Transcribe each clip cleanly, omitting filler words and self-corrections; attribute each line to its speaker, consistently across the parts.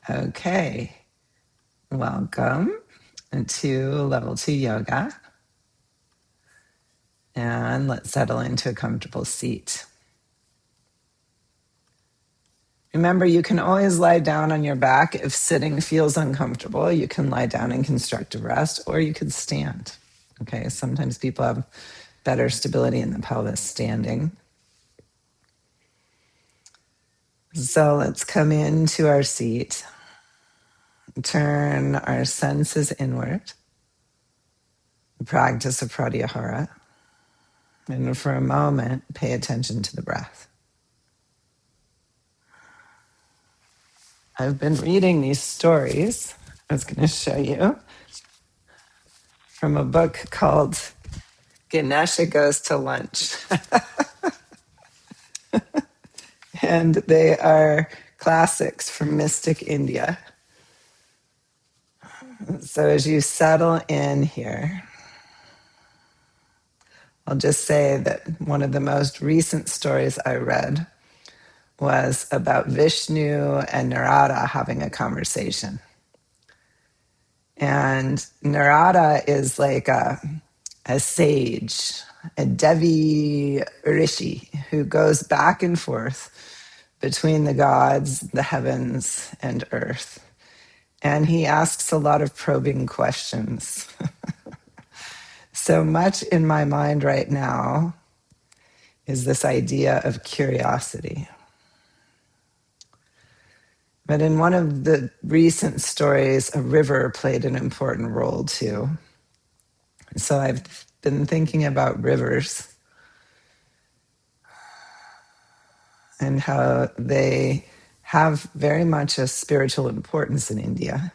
Speaker 1: Okay, welcome to Level 2 Yoga. And let's settle into a comfortable seat. Remember, you can always lie down on your back if sitting feels uncomfortable. You can lie down in constructive rest, or you could stand. Okay, sometimes people have better stability in the pelvis standing. So let's come into our seat. Turn our senses inward. Practice of pratyahara. And for a moment, pay attention to the breath. I've been reading these stories, I was going to show you, from a book called Ganesha Goes to Lunch. And they are classics from mystic India. So as you settle in here, I'll just say that one of the most recent stories I read was about Vishnu and Narada having a conversation. And Narada is like a sage, a Devi Rishi, who goes back and forth between the gods, the heavens, and earth. And he asks a lot of probing questions. So much in my mind right now is this idea of curiosity. But in one of the recent stories, a river played an important role too. So I've been thinking about rivers and how they have very much a spiritual importance in India.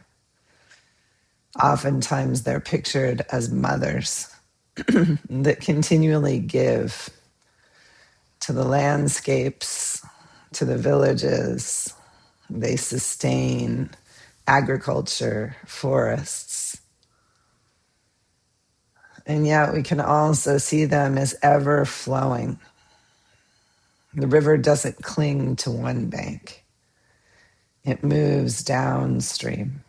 Speaker 1: Oftentimes they're pictured as mothers that continually give to the landscapes, to the villages. They sustain agriculture, forests. And yet we can also see them as ever flowing. The river doesn't cling to one bank. It moves downstream.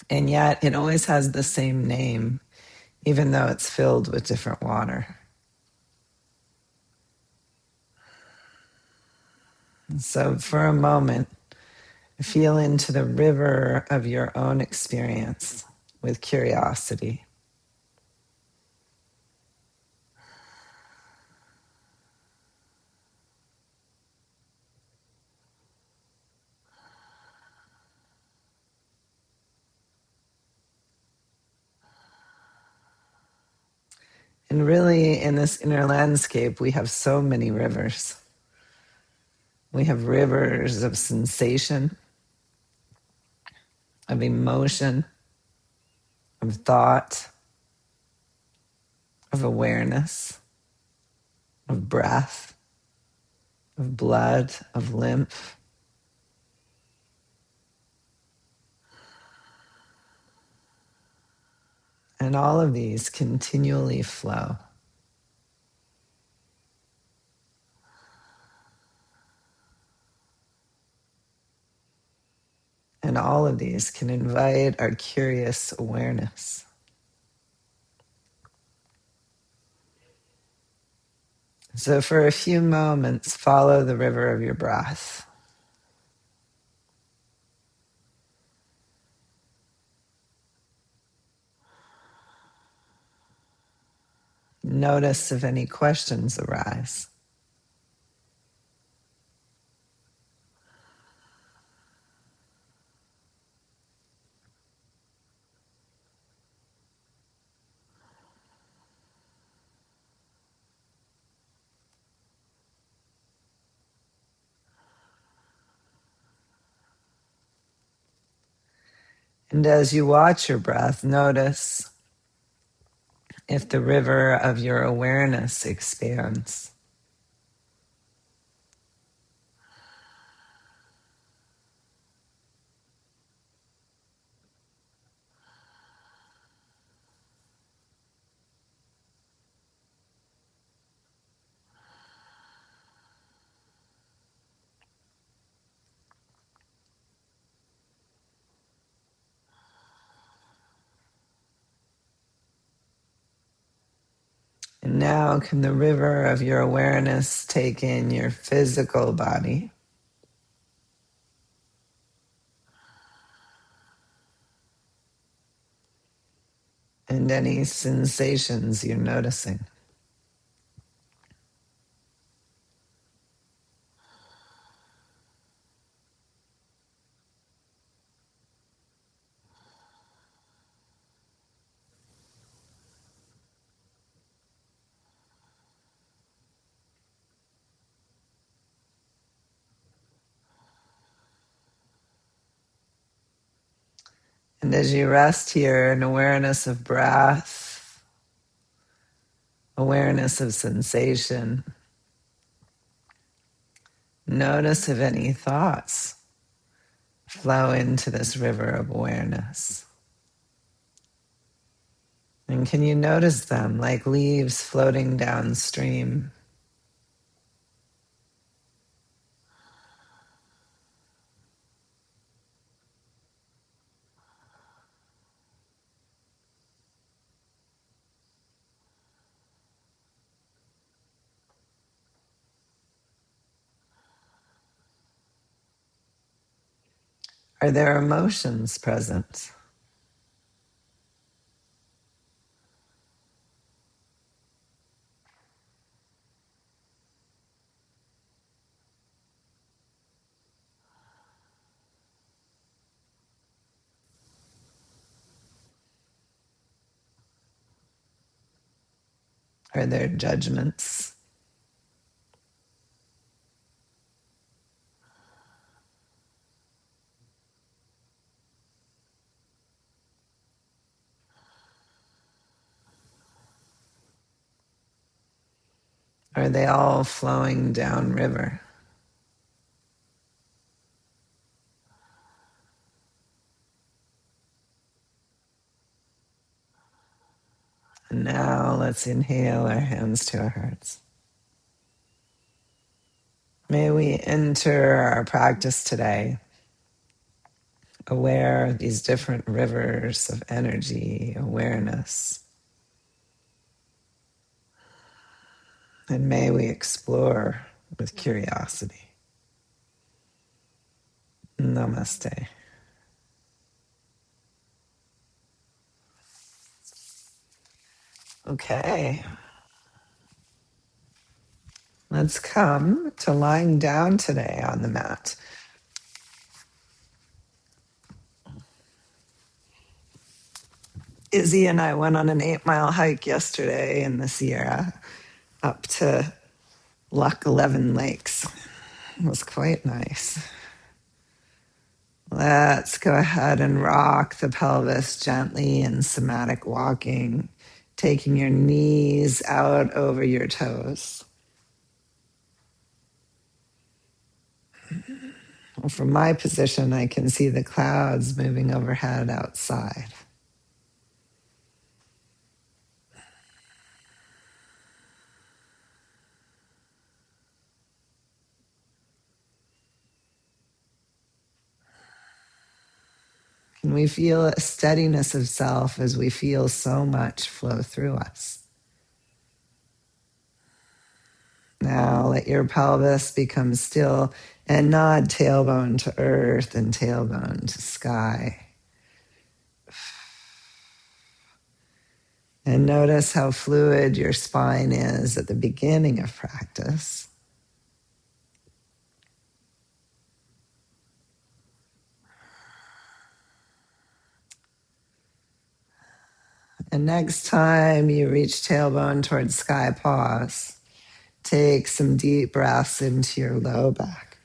Speaker 1: And yet it always has the same name, even though it's filled with different water. So for a moment, feel into the river of your own experience with curiosity. And really, in this inner landscape, we have so many rivers. We have rivers of sensation, of emotion, of thought, of awareness, of breath, of blood, of lymph. And all of these continually flow. And all of these can invite our curious awareness. So for a few moments, follow the river of your breath. Notice if any questions arise. And as you watch your breath, notice if the river of your awareness expands. now can the river of your awareness take in your physical body and any sensations you're noticing. And as you rest here in awareness of breath, awareness of sensation, notice if any thoughts flow into this river of awareness. And can you notice them like leaves floating downstream? Are there emotions present? Are there judgments? Are they all flowing downriver? And now let's inhale our hands to our hearts. May we enter our practice today aware of these different rivers of energy, awareness. And may we explore with curiosity. Namaste. Okay, let's come to lying down today on the mat. Izzy and I went on an 8-mile hike yesterday in the Sierra up to Loch 11 Lakes. It was quite nice. Let's go ahead and rock the pelvis gently in somatic walking, taking your knees out over your toes. Well, from my position, I can see the clouds moving overhead outside. Can we feel a steadiness of self as we feel so much flow through us? Now let your pelvis become still and nod tailbone to earth and tailbone to sky. And notice how fluid your spine is at the beginning of practice. And next time you reach tailbone towards sky pause, take some deep breaths into your low back.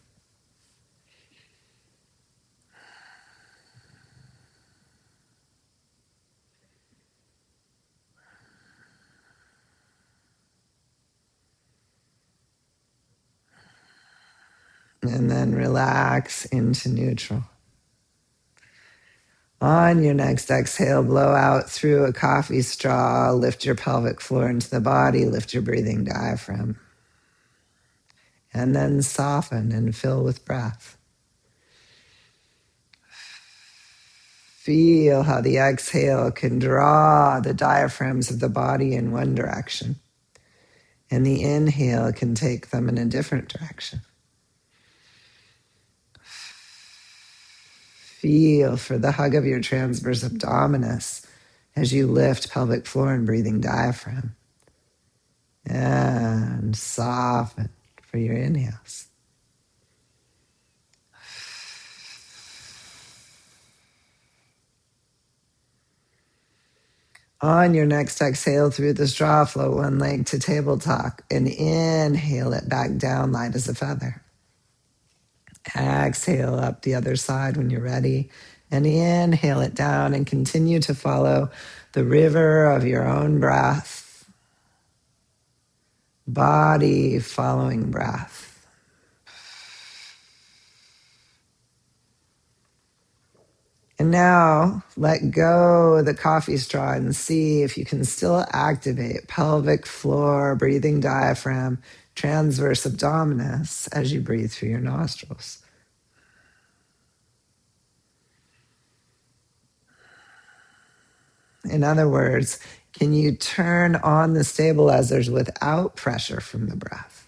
Speaker 1: And then relax into neutral. On your next exhale, blow out through a coffee straw, lift your pelvic floor into the body, lift your breathing diaphragm. And then soften and fill with breath. Feel how the exhale can draw the diaphragms of the body in one direction. And the inhale can take them in a different direction. Feel for the hug of your transverse abdominis as you lift pelvic floor and breathing diaphragm. And soften for your inhales. On your next exhale through the straw, float one leg to tabletop and inhale it back down, light as a feather. Exhale up the other side when you're ready and inhale it down and continue to follow the river of your own breath, body following breath. And now let go of the coffee straw and see if you can still activate pelvic floor, breathing diaphragm, transverse abdominis as you breathe through your nostrils. In other words, can you turn on the stabilizers without pressure from the breath?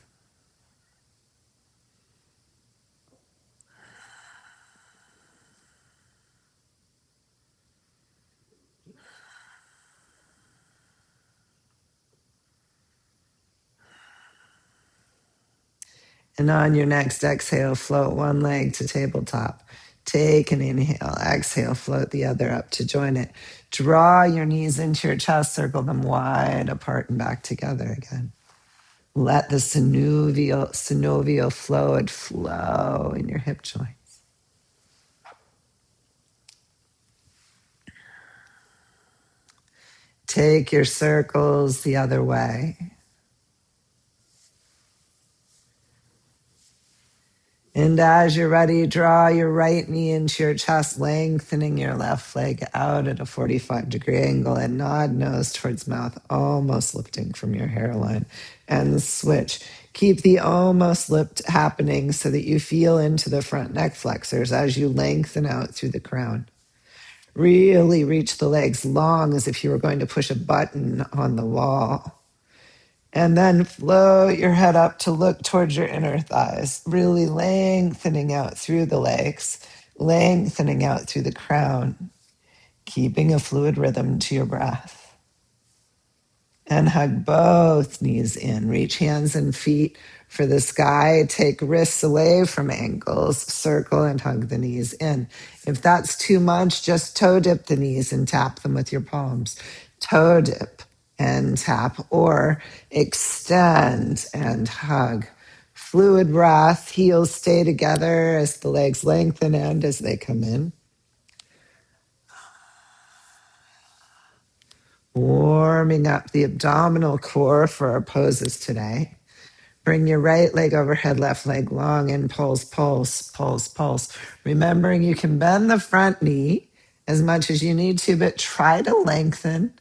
Speaker 1: And on your next exhale, float one leg to tabletop. Take an inhale, exhale, float the other up to join it. Draw your knees into your chest, circle them wide apart and back together again. Let the synovial fluid flow in your hip joints. Take your circles the other way. And as you're ready, draw your right knee into your chest, lengthening your left leg out at a 45-degree angle and nod nose towards mouth, almost lifting from your hairline. And switch. Keep the almost lift happening so that you feel into the front neck flexors as you lengthen out through the crown. Really reach the legs long as if you were going to push a button on the wall. And then float your head up to look towards your inner thighs, really lengthening out through the legs, lengthening out through the crown, keeping a fluid rhythm to your breath. And hug both knees in. Reach hands and feet for the sky. Take wrists away from ankles. Circle and hug the knees in. If that's too much, just toe dip the knees and tap them with your palms. Toe dip and tap, or extend and hug. Fluid breath. Heels stay together as the legs lengthen and as they come in. Warming up the abdominal core for our poses today. Bring your right leg overhead, left leg long, and pulse, pulse, pulse, pulse. Remembering you can bend the front knee as much as you need to, but try to lengthen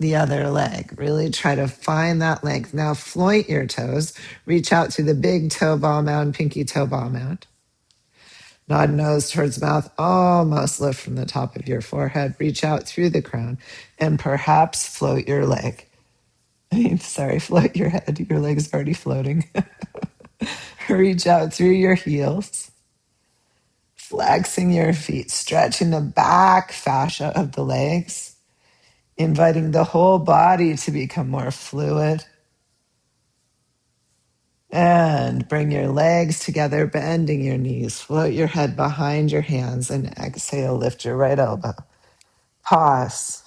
Speaker 1: the other leg. Really try to find that length. Now float your toes. Reach out through the big toe ball mound, pinky toe ball mound. Nod nose towards mouth, almost lift from the top of your forehead. Reach out through the crown and perhaps float your leg. Float your head. Your leg's already floating. Reach out through your heels, flexing your feet, stretching the back fascia of the legs, inviting the whole body to become more fluid. And bring your legs together, bending your knees. Float your head behind your hands and exhale, lift your right elbow. Pause.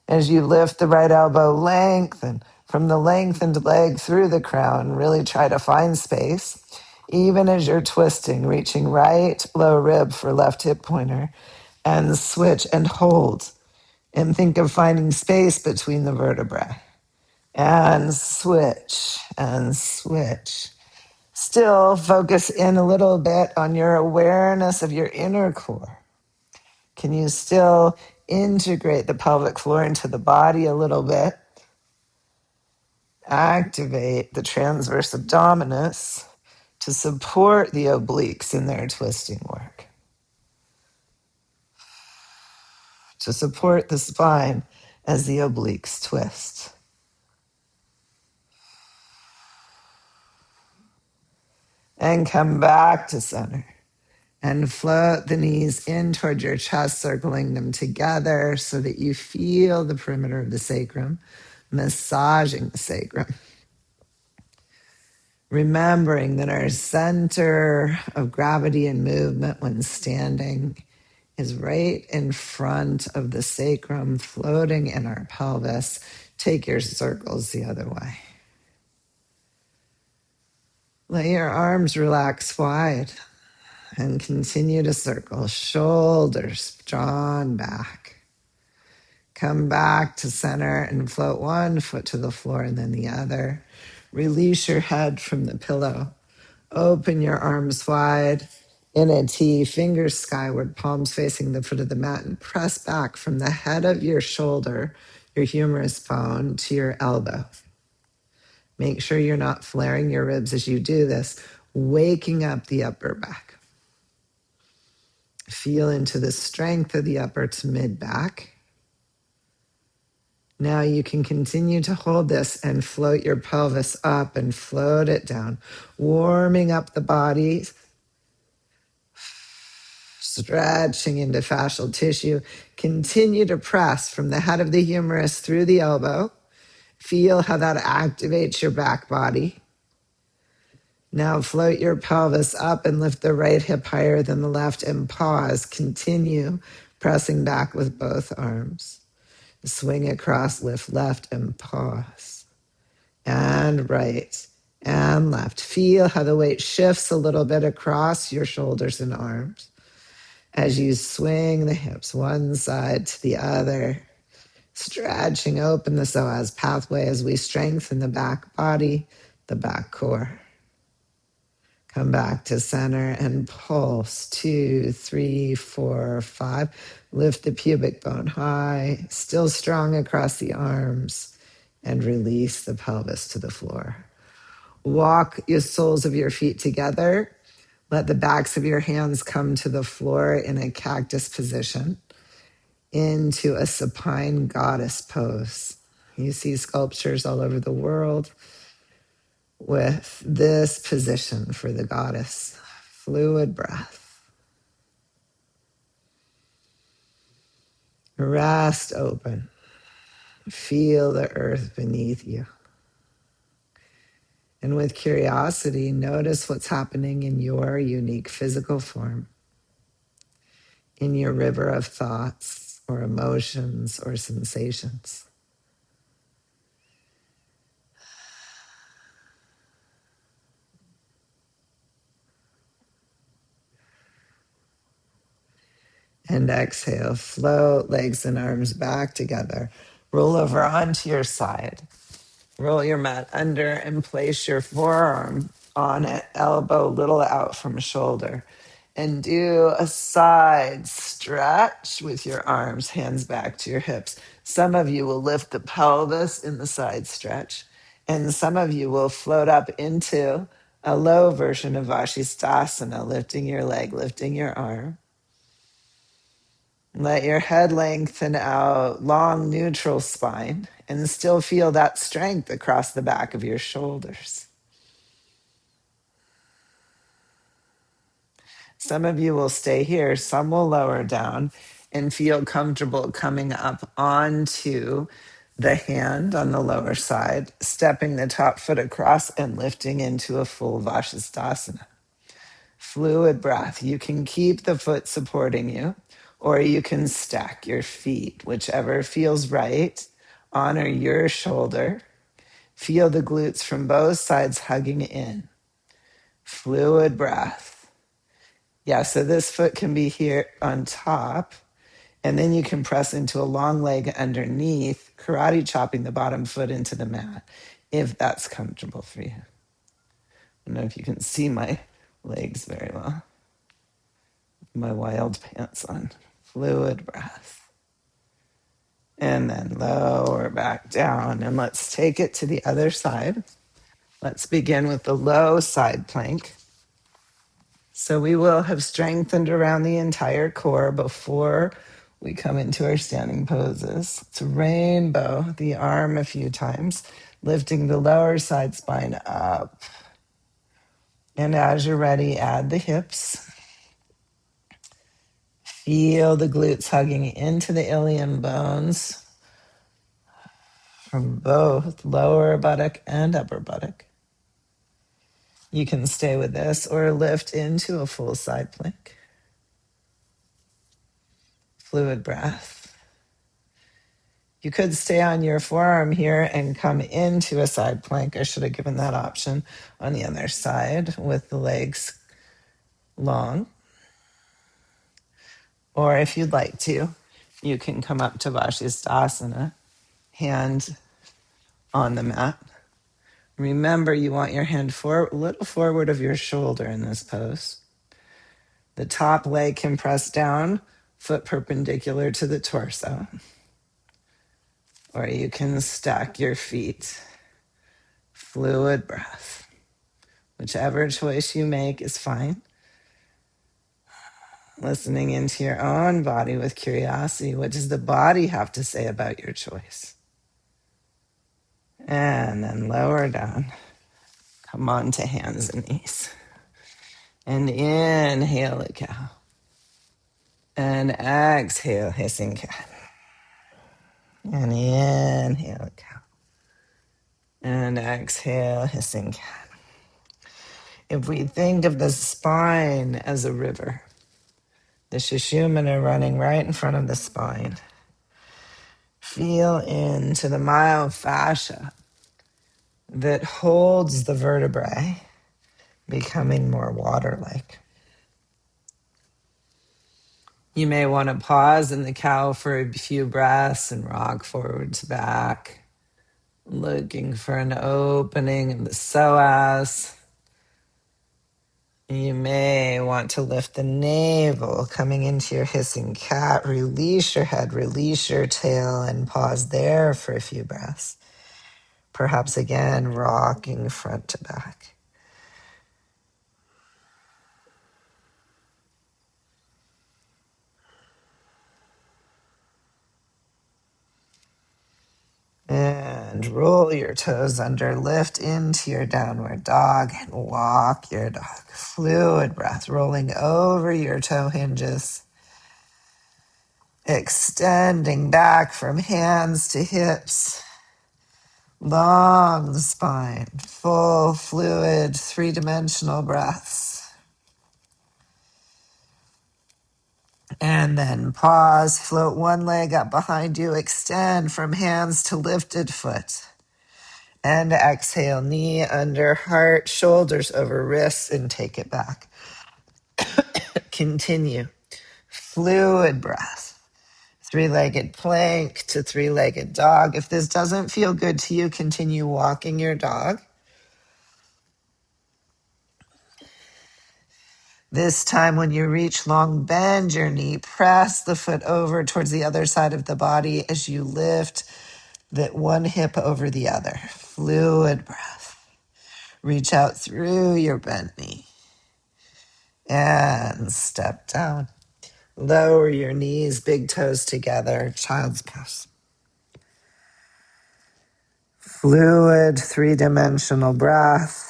Speaker 1: As you lift the right elbow, lengthen from the lengthened leg through the crown. Really try to find space. Even as you're twisting, reaching right low rib for left hip pointer, and switch and hold. And think of finding space between the vertebrae. And switch and switch. Still focus in a little bit on your awareness of your inner core. Can you still integrate the pelvic floor into the body a little bit? Activate the transverse abdominis to support the obliques in their twisting work. To support the spine as the obliques twist. And come back to center. And float the knees in toward your chest, circling them together so that you feel the perimeter of the sacrum, massaging the sacrum. Remembering that our center of gravity and movement when standing is right in front of the sacrum, floating in our pelvis. Take your circles the other way. Let your arms relax wide and continue to circle, shoulders drawn back. Come back to center and float one foot to the floor and then the other. Release your head from the pillow. Open your arms wide in a T, fingers skyward, palms facing the foot of the mat, and press back from the head of your shoulder, your humerus bone, to your elbow. Make sure you're not flaring your ribs as you do this, waking up the upper back. Feel into the strength of the upper to mid back. Now you can continue to hold this and float your pelvis up and float it down, warming up the body, stretching into fascial tissue. Continue to press from the head of the humerus through the elbow. Feel how that activates your back body. Now float your pelvis up and lift the right hip higher than the left and pause. Continue pressing back with both arms. Swing across, lift left and pause. And right and left. Feel how the weight shifts a little bit across your shoulders and arms as you swing the hips one side to the other, stretching open the psoas pathway as we strengthen the back body, the back core. Come back to center and pulse. 2, 3, 4, 5. Lift the pubic bone high, still strong across the arms, and release the pelvis to the floor. Walk your soles of your feet together. Let the backs of your hands come to the floor in a cactus position, into a supine goddess pose. You see sculptures all over the world with this position for the goddess. Fluid breath. Rest open. Feel the earth beneath you. And with curiosity, notice what's happening in your unique physical form, in your river of thoughts or emotions or sensations. And exhale, float legs and arms back together. Roll over onto your side. Roll your mat under and place your forearm on it, elbow a little out from shoulder. And do a side stretch with your arms, hands back to your hips. Some of you will lift the pelvis in the side stretch, and some of you will float up into a low version of Vashisthasana, lifting your leg, lifting your arm. Let your head lengthen out, long neutral spine, and still feel that strength across the back of your shoulders. Some of you will stay here, some will lower down and feel comfortable coming up onto the hand on the lower side, stepping the top foot across and lifting into a full Vashisthasana. Fluid breath. You can keep the foot supporting you, or you can stack your feet, whichever feels right. Honor your shoulder. Feel the glutes from both sides hugging in. Fluid breath. Yeah, so this foot can be here on top, and then you can press into a long leg underneath, karate chopping the bottom foot into the mat, if that's comfortable for you. I don't know if you can see my legs very well. My wild pants on. Fluid breath. And then lower back down. And let's take it to the other side. Let's begin with the low side plank. So we will have strengthened around the entire core before we come into our standing poses. To rainbow the arm a few times, lifting the lower side spine up And as you're ready, add the hips. Feel the glutes hugging into the ilium bones from both lower buttock and upper buttock. You can stay with this or lift into a full side plank. Fluid breath. You could stay on your forearm here and come into a side plank. I should have given that option on the other side with the legs long. Or if you'd like to, you can come up to Vashisthasana, hand on the mat. Remember, you want your hand a little forward of your shoulder in this pose. The top leg can press down, foot perpendicular to the torso. Or you can stack your feet. Fluid breath. Whichever choice you make is fine. Listening into your own body with curiosity. What does the body have to say about your choice? And then lower down. Come on to hands and knees. And inhale a cow. And exhale, hissing cat. And inhale a cow. And exhale, hissing cat. If we think of the spine as a river, the Sushumna running right in front of the spine, feel into the myofascia that holds the vertebrae, becoming more water-like. You may want to pause in the cow for a few breaths and rock forwards back, looking for an opening in the psoas. You may want to lift the navel, coming into your hissing cat. Release your head, release your tail, and pause there for a few breaths. Perhaps again, rocking front to back. And roll your toes under, lift into your downward dog, and walk your dog. Fluid breath, rolling over your toe hinges, extending back from hands to hips, long spine, full fluid, three-dimensional breaths. And then pause, float one leg up behind you, extend from hands to lifted foot. And exhale, knee under heart, shoulders over wrists, and take it back. Continue. Fluid breath. Three-legged plank to three-legged dog. If this doesn't feel good to you, continue walking your dog. This time when you reach long, bend your knee, press the foot over towards the other side of the body as you lift that one hip over the other. Fluid breath. Reach out through your bent knee and step down. Lower your knees, big toes together, child's pose. Fluid, three-dimensional breath.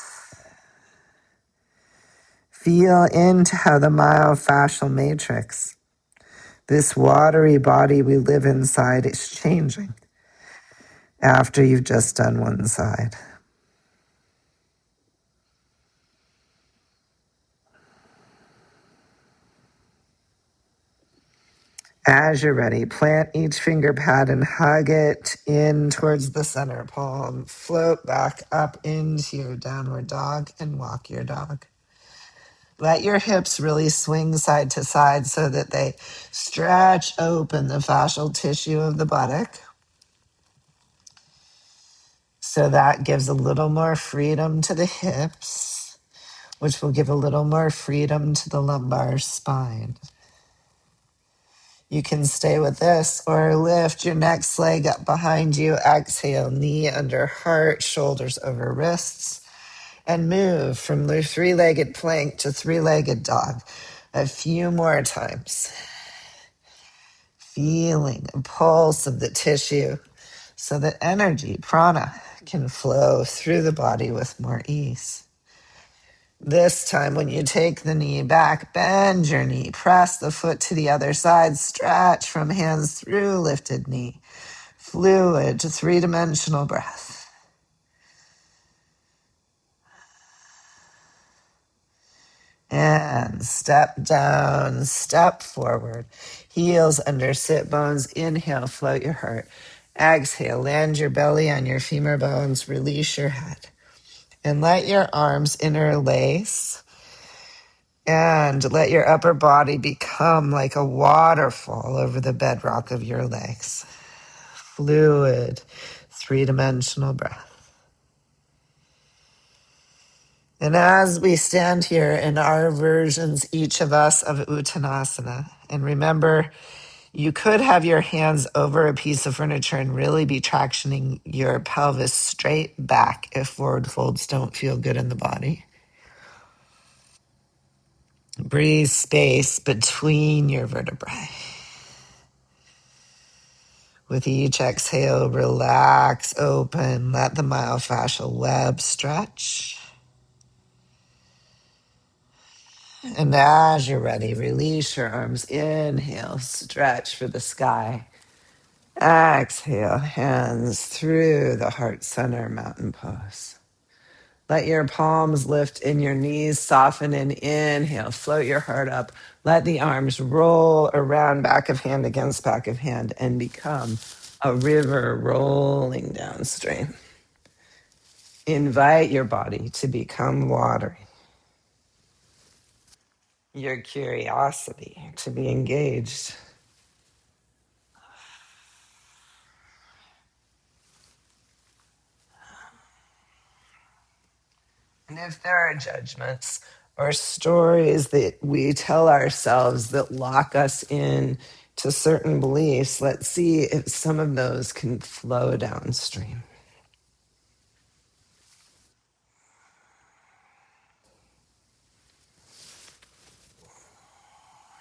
Speaker 1: Feel into how the myofascial matrix, this watery body we live inside, is changing after you've just done one side. As you're ready, plant each finger pad and hug it in towards the center palm. Float back up into your downward dog and walk your dog. Let your hips really swing side to side so that they stretch open the fascial tissue of the buttock. So that gives a little more freedom to the hips, which will give a little more freedom to the lumbar spine. You can stay with this or lift your next leg up behind you. Exhale, knee under heart, shoulders over wrists. And move from the three-legged plank to three-legged dog a few more times. Feeling a pulse of the tissue so that energy, prana, can flow through the body with more ease. This time, when you take the knee back, bend your knee, press the foot to the other side, stretch from hands through lifted knee. Fluid to three-dimensional breath. And step down, step forward. Heels under sit bones. Inhale, float your heart. Exhale, land your belly on your femur bones. Release your head. And let your arms interlace. And let your upper body become like a waterfall over the bedrock of your legs. Fluid, three-dimensional breath. And as we stand here in our versions, each of us, of Uttanasana, and remember, you could have your hands over a piece of furniture and really be tractioning your pelvis straight back if forward folds don't feel good in the body. Breathe space between your vertebrae. With each exhale, relax, open, let the myofascial web stretch. And as you're ready, release your arms. Inhale, stretch for the sky. Exhale, hands through the heart center, mountain pose. Let your palms lift in your knees, soften and inhale, float your heart up. Let the arms roll around back of hand against back of hand and become a river rolling downstream. Invite your body to become water, your curiosity to be engaged. And if there are judgments or stories that we tell ourselves that lock us in to certain beliefs, let's see if some of those can flow downstream.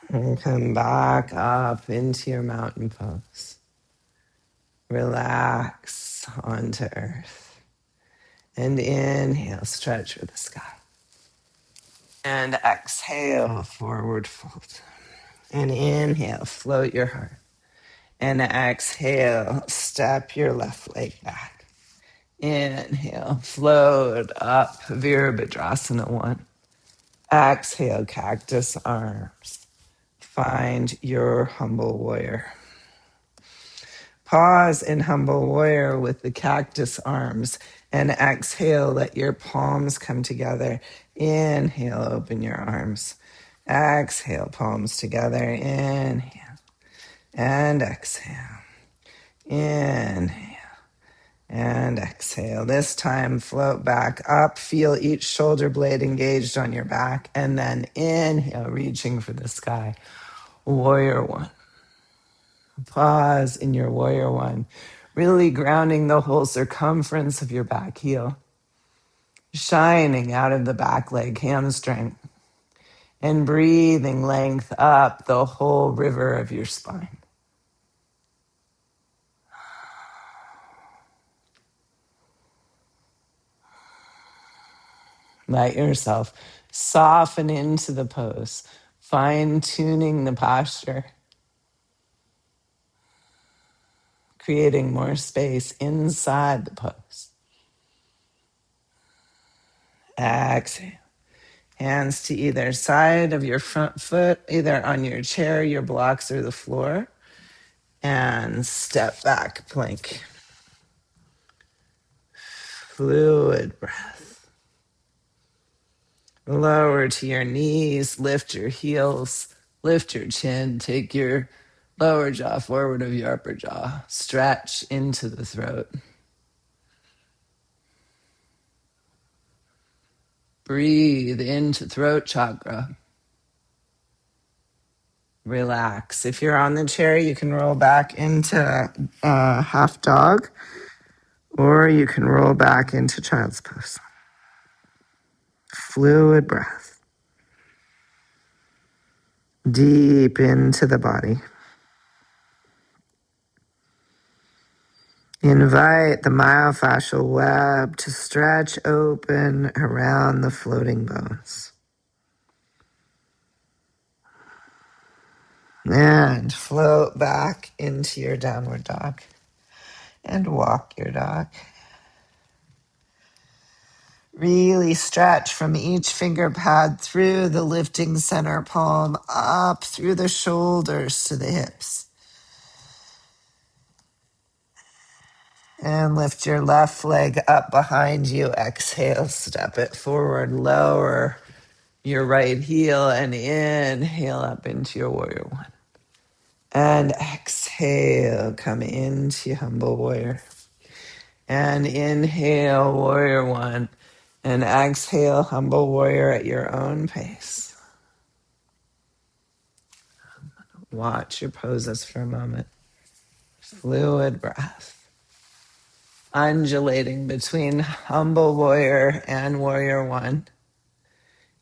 Speaker 1: And come back up into your mountain pose. Relax onto earth. And inhale, stretch for the sky. And exhale, forward fold. And inhale, float your heart. And exhale, step your left leg back. Inhale, float up, Virabhadrasana 1. Exhale, cactus arms. Find your humble warrior. Pause in humble warrior with the cactus arms. And exhale, let your palms come together. Inhale, open your arms. Exhale, palms together. Inhale and exhale. Inhale and exhale. This time, float back up. Feel each shoulder blade engaged on your back. And then inhale, reaching for the sky. Warrior 1. Pause in your warrior 1. Really grounding the whole circumference of your back heel. Shining out of the back leg hamstring. And breathing length up the whole river of your spine. Let yourself soften into the pose, fine-tuning the posture, creating more space inside the pose. Exhale. Hands to either side of your front foot, either on your chair, your blocks, or the floor. And step back, plank. Fluid breath. Lower to your knees, lift your heels, lift your chin, take your lower jaw forward of your upper jaw. Stretch into the throat. Breathe into throat chakra. Relax. If you're on the chair, you can roll back into half dog, or you can roll back into child's pose. Fluid breath. Deep into the body. Invite the myofascial web to stretch open around the floating bones. And float back into your downward dog and walk your dog. Really stretch from each finger pad through the lifting center palm up through the shoulders to the hips. And lift your left leg up behind you. Exhale, step it forward, lower your right heel and inhale up into your warrior one. And exhale, come into humble warrior. And inhale, warrior one. And exhale, humble warrior at your own pace. Watch your poses for a moment. Fluid breath. Undulating between humble warrior and warrior one.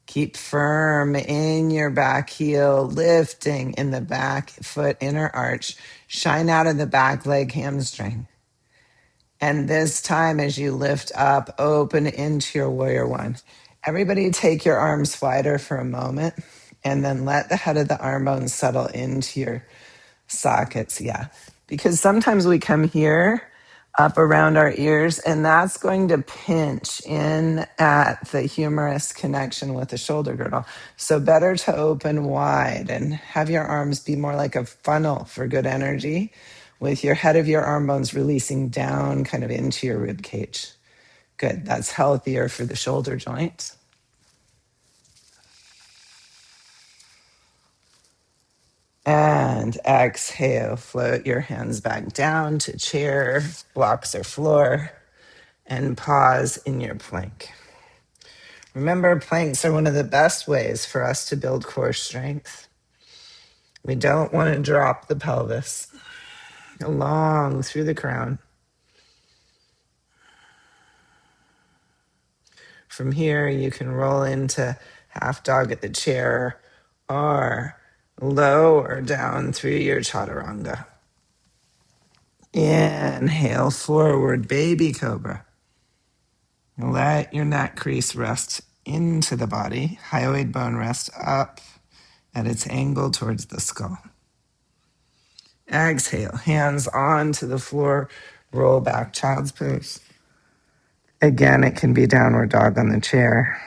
Speaker 1: Keep firm in your back heel, lifting in the back foot inner arch. Shine out of the back leg hamstring. And this time as you lift up, open into your warrior one. Everybody take your arms wider for a moment and then let the head of the arm bones settle into your sockets. Yeah. Because sometimes we come here up around our ears, and that's going to pinch in at the humerus connection with the shoulder girdle. So better to open wide and have your arms be more like a funnel for good energy, with your head of your arm bones releasing down kind of into your rib cage. Good. That's healthier for the shoulder joints. And exhale, float your hands back down to chair, blocks, or floor, and pause in your plank. Remember, planks are one of the best ways for us to build core strength. We don't want to drop the pelvis along through the crown. From here, you can roll into half dog at the chair or lower down through your chaturanga. Inhale, forward, baby cobra. Let your neck crease rest into the body. Hyoid bone rest up at its angle towards the skull. Exhale, hands onto the floor, roll back, child's pose. Again, it can be downward dog on the chair.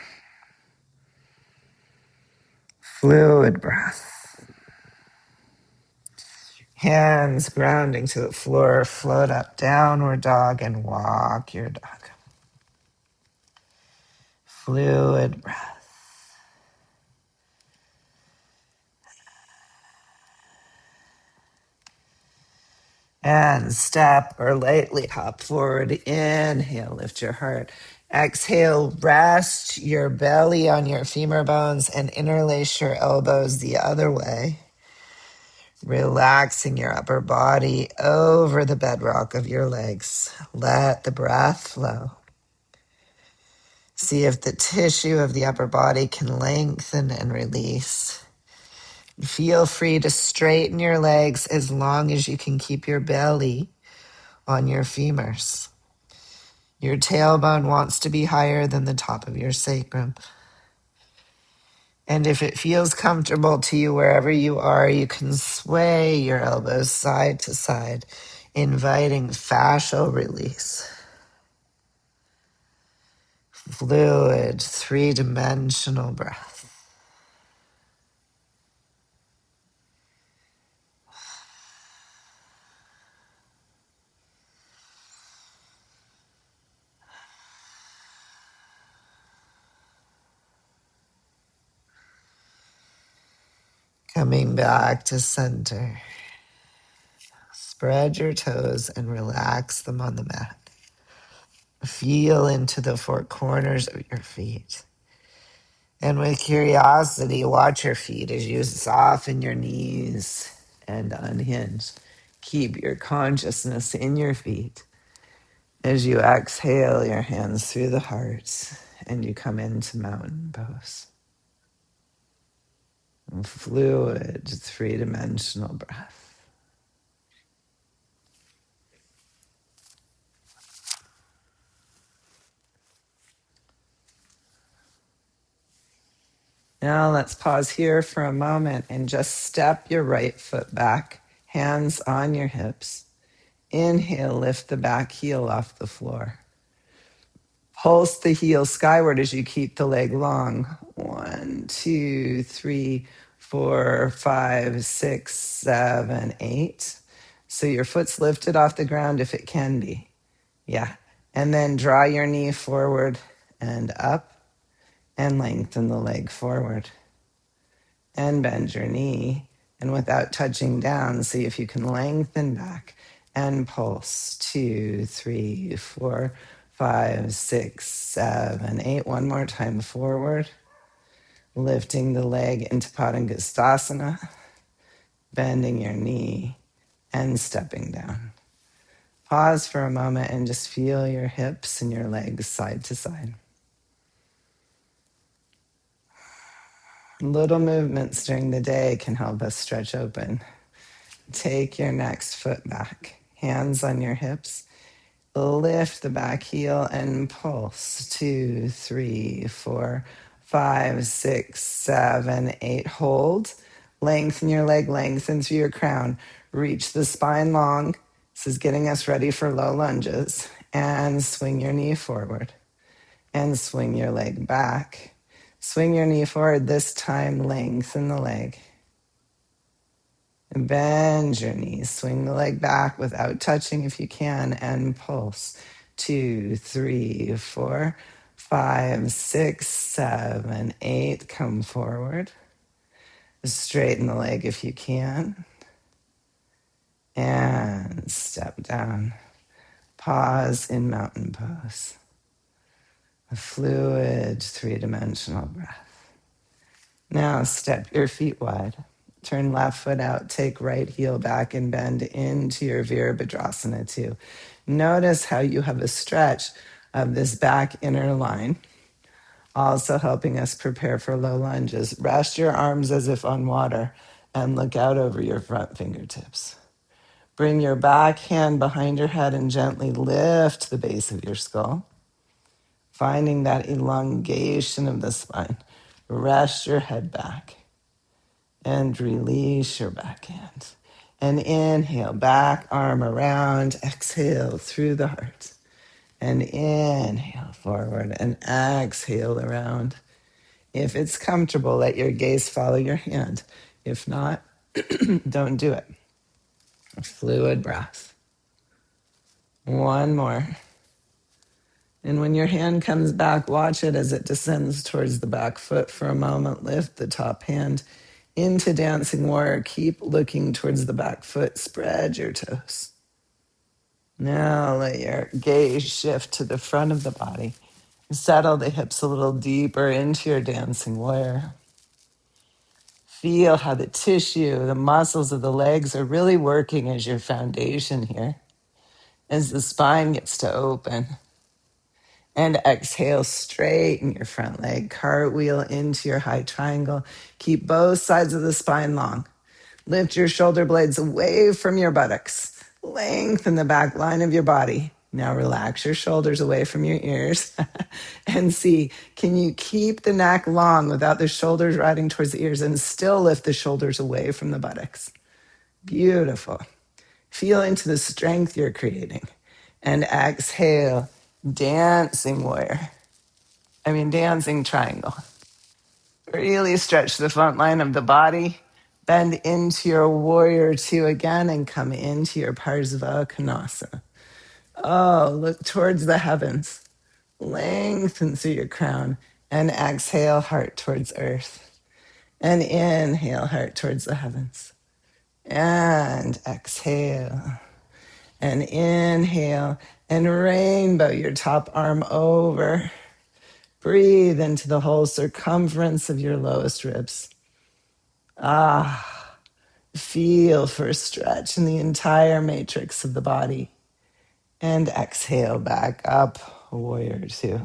Speaker 1: Fluid breath. Hands grounding to the floor, float up, downward dog, and walk your dog. Fluid breath. And step or lightly hop forward. Inhale, lift your heart. Exhale, rest your belly on your femur bones and interlace your elbows the other way. Relaxing your upper body over the bedrock of your legs. Let the breath flow. See if the tissue of the upper body can lengthen and release. Feel free to straighten your legs as long as you can keep your belly on your femurs. Your tailbone wants to be higher than the top of your sacrum. And if it feels comfortable to you wherever you are, you can sway your elbows side to side, inviting fascial release. Fluid, three-dimensional breath. Coming back to center. Spread your toes and relax them on the mat. Feel into the four corners of your feet. And with curiosity, watch your feet as you soften your knees and unhinge. Keep your consciousness in your feet as you exhale your hands through the heart and you come into mountain pose. Fluid, three-dimensional breath. Now let's pause here for a moment and just step your right foot back, hands on your hips. Inhale, lift the back heel off the floor. Pulse the heel skyward as you keep the leg long. 1, 2, 3, 4, 5, 6, 7, 8. So your foot's lifted off the ground if it can be. Yeah. And then draw your knee forward and up and lengthen the leg forward. And bend your knee. And without touching down, see if you can lengthen back and pulse. 2, 3, 4, 5, 6, 7, 8. One more time forward. Lifting the leg into Padangusthasana. Bending your knee and stepping down. Pause for a moment and just feel your hips and your legs side to side. Little movements during the day can help us stretch open. Take your next foot back. Hands on your hips. Lift the back heel and pulse. 2, 3, 4, 5, 6, 7, 8. Hold. Lengthen your leg, lengthen through your crown. Reach the spine long. This is getting us ready for low lunges. And swing your knee forward. And swing your leg back. Swing your knee forward. This time, lengthen the leg. And bend your knees. Swing the leg back without touching if you can. And pulse. 2, 3, 4, 5, 6, 7, 8. Come forward. Straighten the leg if you can. And step down. Pause in mountain pose. A fluid, three-dimensional breath. Now step your feet wide. Turn left foot out, take right heel back and bend into your Virabhadrasana 2. Notice how you have a stretch of this back inner line, also helping us prepare for low lunges. Rest your arms as if on water and look out over your front fingertips. Bring your back hand behind your head and gently lift the base of your skull, finding that elongation of the spine. Rest your head back and release your back hand. And inhale, back arm around, exhale through the heart. And inhale forward and exhale around. If it's comfortable, let your gaze follow your hand. If not, don't do it. A fluid breath. One more. And when your hand comes back, watch it as it descends towards the back foot for a moment. Lift the top hand into Dancing Warrior. Keep looking towards the back foot. Spread your toes. Now let your gaze shift to the front of the body. Settle the hips a little deeper into your Dancing Warrior. Feel how the tissue, the muscles of the legs are really working as your foundation here. As the spine gets to open. And exhale, straighten your front leg. Cartwheel into your high triangle. Keep both sides of the spine long. Lift your shoulder blades away from your buttocks. Lengthen the back line of your body. Now relax your shoulders away from your ears. And see, can you keep the neck long without the shoulders riding towards the ears and still lift the shoulders away from the buttocks? Beautiful. Feel into the strength you're creating. And exhale, dancing warrior. Dancing triangle. Really stretch the front line of the body. Bend into your warrior 2 again and come into your Parsva Konasana. Oh, look towards the heavens. Lengthen through your crown and exhale, heart towards earth. And inhale, heart towards the heavens. And exhale. And inhale and rainbow your top arm over. Breathe into the whole circumference of your lowest ribs. Feel for a stretch in the entire matrix of the body. And exhale back up, warrior 2.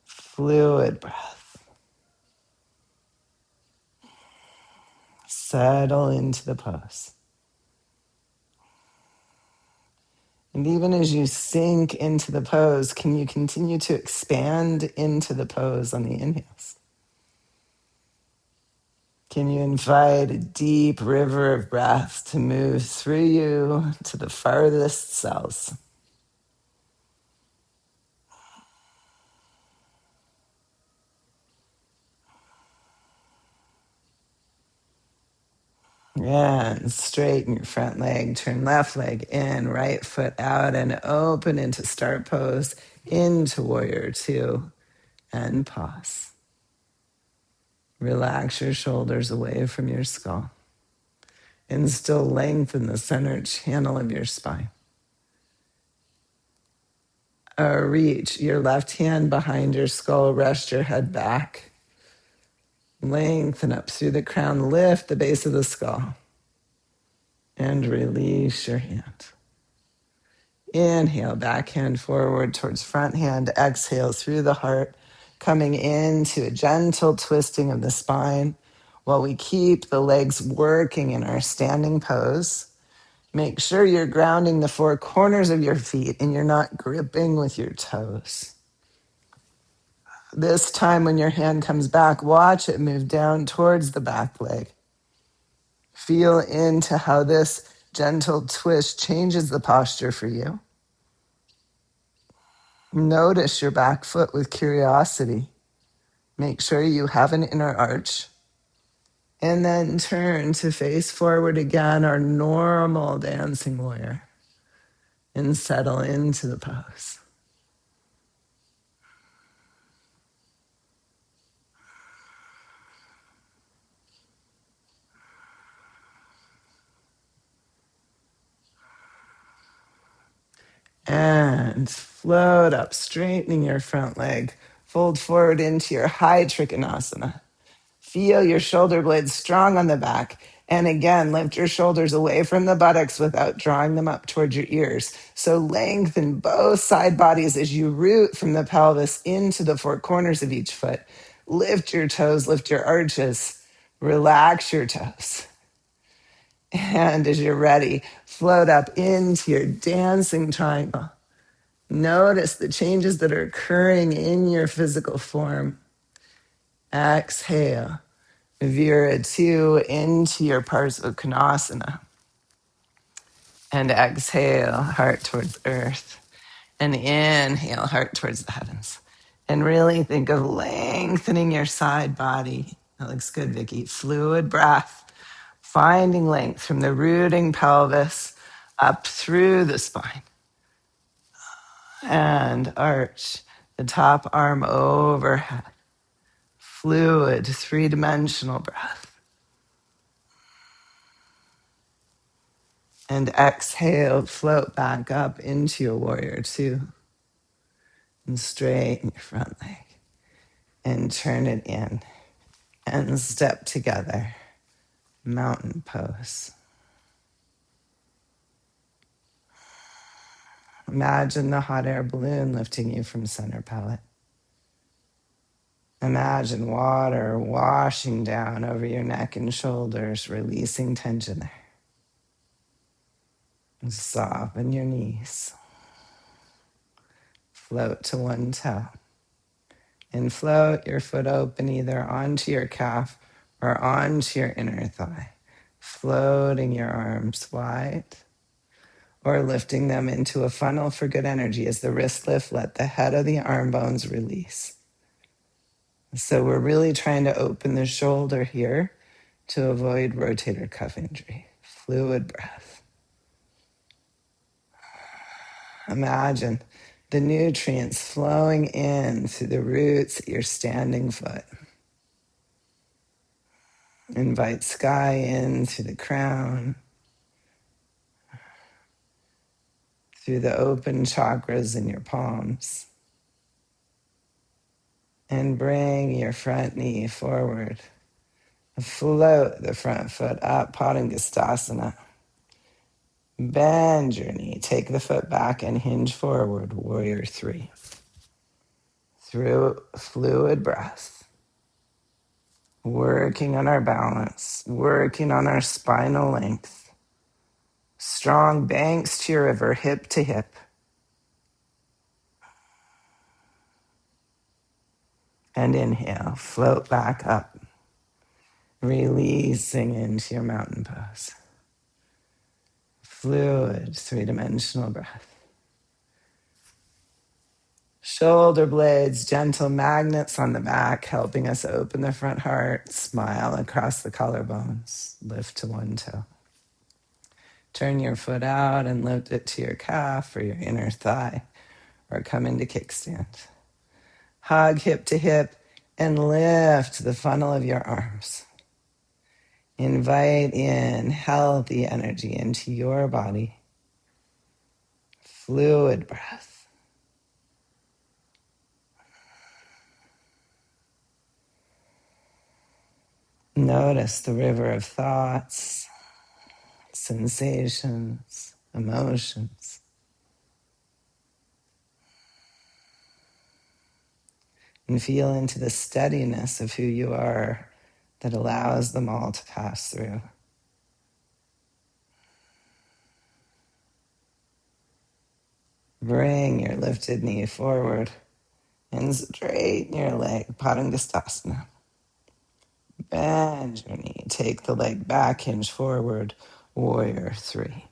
Speaker 1: Fluid breath. Settle into the pose. And even as you sink into the pose, can you continue to expand into the pose on the inhales? Can you invite a deep river of breath to move through you to the farthest cells? And straighten your front leg, turn left leg in, right foot out, and open into start pose, into warrior two, and pause. Relax your shoulders away from your skull, and still lengthen the center channel of your spine. Reach your left hand behind your skull, rest your head back. Lengthen up through the crown, lift the base of the skull, and release your hand. Inhale, back hand forward towards front hand. Exhale through the heart, coming into a gentle twisting of the spine while we keep the legs working in our standing pose. Make sure you're grounding the four corners of your feet and you're not gripping with your toes. This time when your hand comes back, watch it move down towards the back leg. Feel into how this gentle twist changes the posture for you. Notice your back foot with curiosity. Make sure you have an inner arch. And then turn to face forward again, our normal dancing warrior. And settle into the pose. And float up, straightening your front leg. Fold forward into your high trikonasana. Feel your shoulder blades strong on the back. And again, lift your shoulders away from the buttocks without drawing them up towards your ears. So lengthen both side bodies as you root from the pelvis into the four corners of each foot. Lift your toes, lift your arches. Relax your toes. And as you're ready, float up into your dancing triangle. Notice the changes that are occurring in your physical form. Exhale. Vira two into your Parsvakonasana. And exhale, heart towards earth. And inhale, heart towards the heavens. And really think of lengthening your side body. That looks good, Vicky. Fluid breath. Finding length from the rooting pelvis up through the spine. And arch the top arm overhead. Fluid, three-dimensional breath. And exhale, float back up into your warrior two. And straighten your front leg. And turn it in. And step together. Mountain pose. Imagine the hot air balloon lifting you from center pellet. Imagine water washing down over your neck and shoulders, releasing tension there. And soften your knees. Float to one toe. And float your foot open either onto your calf or onto your inner thigh. Floating your arms wide or lifting them into a funnel for good energy. As the wrist lift, let the head of the arm bones release. So we're really trying to open the shoulder here to avoid rotator cuff injury. Fluid breath. Imagine the nutrients flowing in through the roots at your standing foot. Invite sky in through the crown, through the open chakras in your palms. And bring your front knee forward. Float the front foot up, Padangustasana. Bend your knee, take the foot back and hinge forward, warrior three. Through fluid breath. Working on our balance, working on our spinal length. Strong banks to your river, hip to hip. And inhale, float back up. Releasing into your mountain pose. Fluid, three-dimensional breath. Shoulder blades, gentle magnets on the back, helping us open the front heart. Smile across the collarbones. Lift to one toe. Turn your foot out and lift it to your calf or your inner thigh, or come into kickstand. Hug hip to hip and lift the funnel of your arms. Invite in healthy energy into your body. Fluid breath. Notice the river of thoughts, sensations, emotions. And feel into the steadiness of who you are that allows them all to pass through. Bring your lifted knee forward and straighten your leg, Padangusthasana. Bend your knee, take the leg back, hinge forward, warrior three.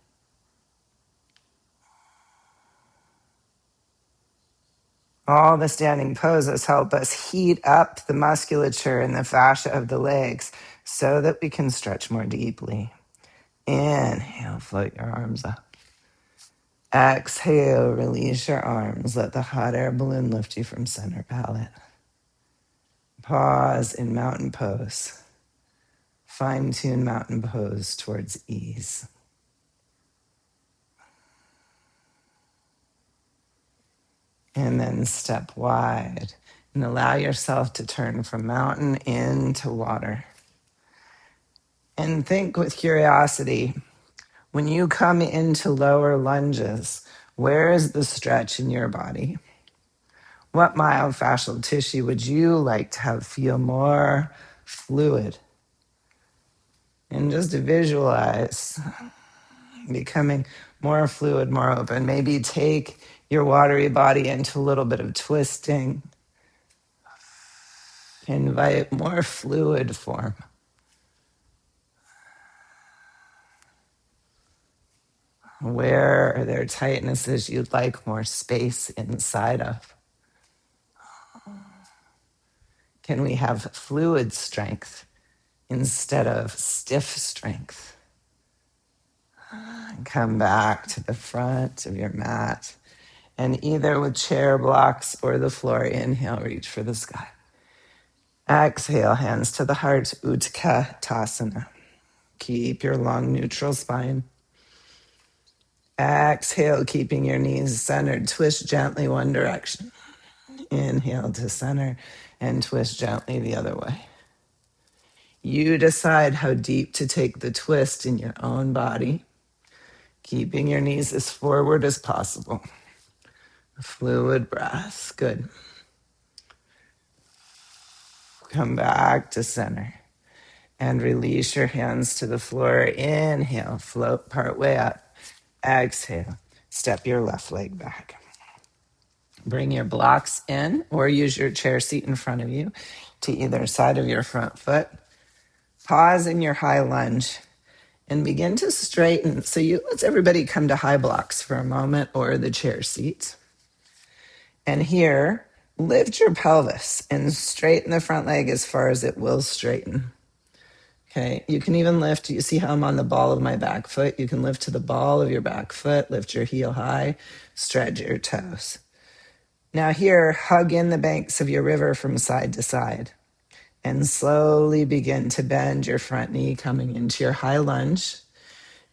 Speaker 1: All the standing poses help us heat up the musculature and the fascia of the legs so that we can stretch more deeply. Inhale, float your arms up. Exhale, release your arms. Let the hot air balloon lift you from center palate. Pause in mountain pose. Fine-tune mountain pose towards ease. And then step wide and allow yourself to turn from mountain into water. And think with curiosity, when you come into lower lunges, where is the stretch in your body? What myofascial tissue would you like to have feel more fluid? And just to visualize becoming more fluid, more open. Maybe take your watery body into a little bit of twisting. Invite more fluid form. Where are there tightnesses you'd like more space inside of? Can we have fluid strength instead of stiff strength? Come back to the front of your mat. And either with chair blocks or the floor, inhale, reach for the sky. Exhale, hands to the heart, Utkatasana. Keep your long neutral spine. Exhale, keeping your knees centered. Twist gently one direction. Inhale to center and twist gently the other way. You decide how deep to take the twist in your own body, keeping your knees as forward as possible. Fluid breath. Good. Come back to center and release your hands to the floor. Inhale, float part way up. Exhale, step your left leg back. Bring your blocks in or use your chair seat in front of you to either side of your front foot. Pause in your high lunge and begin to straighten. So let's everybody come to high blocks for a moment or the chair seat. And here, lift your pelvis and straighten the front leg as far as it will straighten. Okay, you can even lift, you see how I'm on the ball of my back foot? You can lift to the ball of your back foot, lift your heel high, stretch your toes. Now here, hug in the banks of your river from side to side and slowly begin to bend your front knee coming into your high lunge.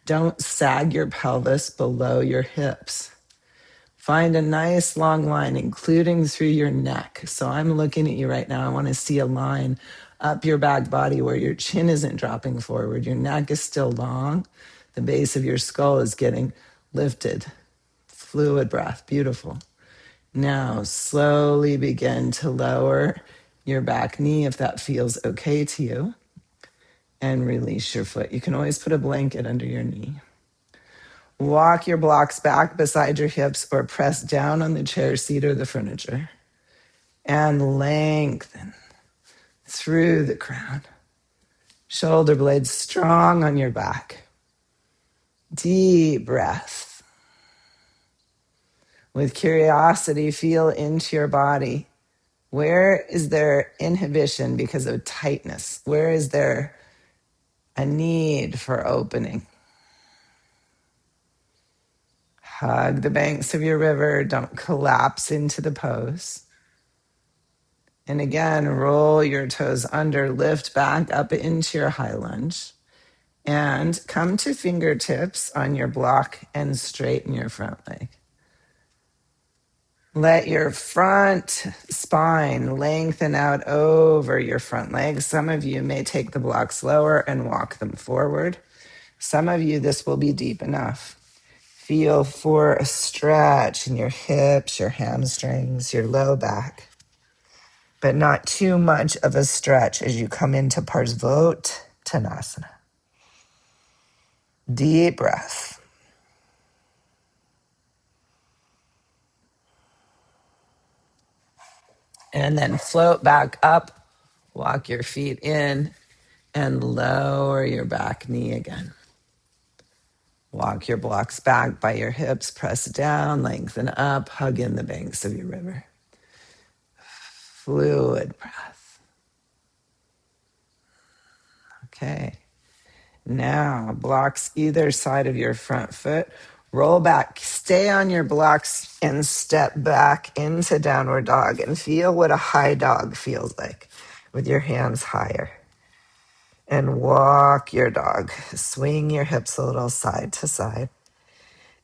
Speaker 1: Don't sag your pelvis below your hips. Find a nice long line, including through your neck. So I'm looking at you right now. I want to see a line up your back body where your chin isn't dropping forward. Your neck is still long. The base of your skull is getting lifted. Fluid breath. Beautiful. Now, slowly begin to lower your back knee if that feels okay to you. And release your foot. You can always put a blanket under your knee. Walk your blocks back beside your hips or press down on the chair seat or the furniture. And lengthen through the crown. Shoulder blades strong on your back. Deep breath. With curiosity, feel into your body. Where is there inhibition because of tightness? Where is there a need for opening? Hug the banks of your river. Don't collapse into the pose. And again, roll your toes under, lift back up into your high lunge. And come to fingertips on your block and straighten your front leg. Let your front spine lengthen out over your front legs. Some of you may take the blocks lower and walk them forward. Some of you, this will be deep enough. Feel for a stretch in your hips, your hamstrings, your low back, but not too much of a stretch as you come into Parsvottanasana. Deep breath. And then float back up, walk your feet in, and lower your back knee again. Walk your blocks back by your hips, press down, lengthen up, hug in the banks of your river. Fluid breath. Okay. Now, blocks either side of your front foot. Roll back, stay on your blocks, and step back into downward dog and feel what a high dog feels like with your hands higher. And walk your dog. Swing your hips a little side to side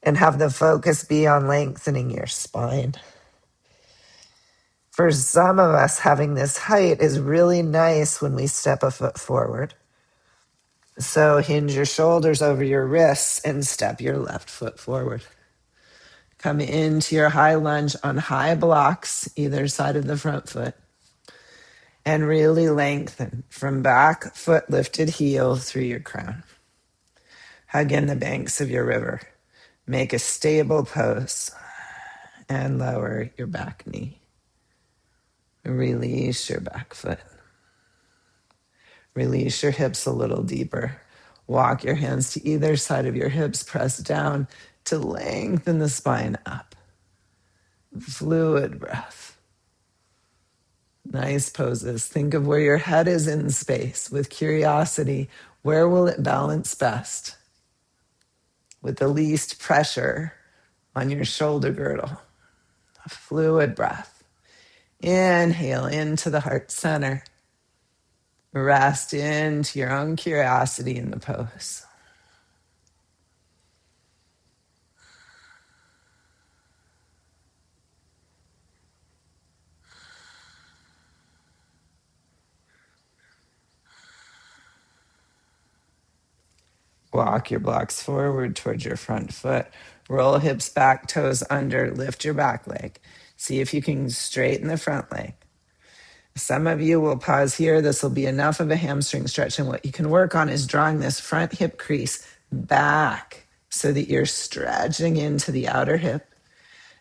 Speaker 1: and have the focus be on lengthening your spine. For some of us, having this height is really nice when we step a foot forward. So hinge your shoulders over your wrists and step your left foot forward. Come into your high lunge on high blocks, either side of the front foot. And really lengthen from back foot lifted heel through your crown. Hug in the banks of your river. Make a stable pose and lower your back knee. Release your back foot. Release your hips a little deeper. Walk your hands to either side of your hips. Press down to lengthen the spine up. Fluid breath. Nice poses. Think of where your head is in space with curiosity. Where will it balance best? With the least pressure on your shoulder girdle. A fluid breath. Inhale into the heart center. Rest into your own curiosity in the pose. Walk your blocks forward towards your front foot. Roll hips back, toes under, lift your back leg. See if you can straighten the front leg. Some of you will pause here. This will be enough of a hamstring stretch. And what you can work on is drawing this front hip crease back so that you're stretching into the outer hip.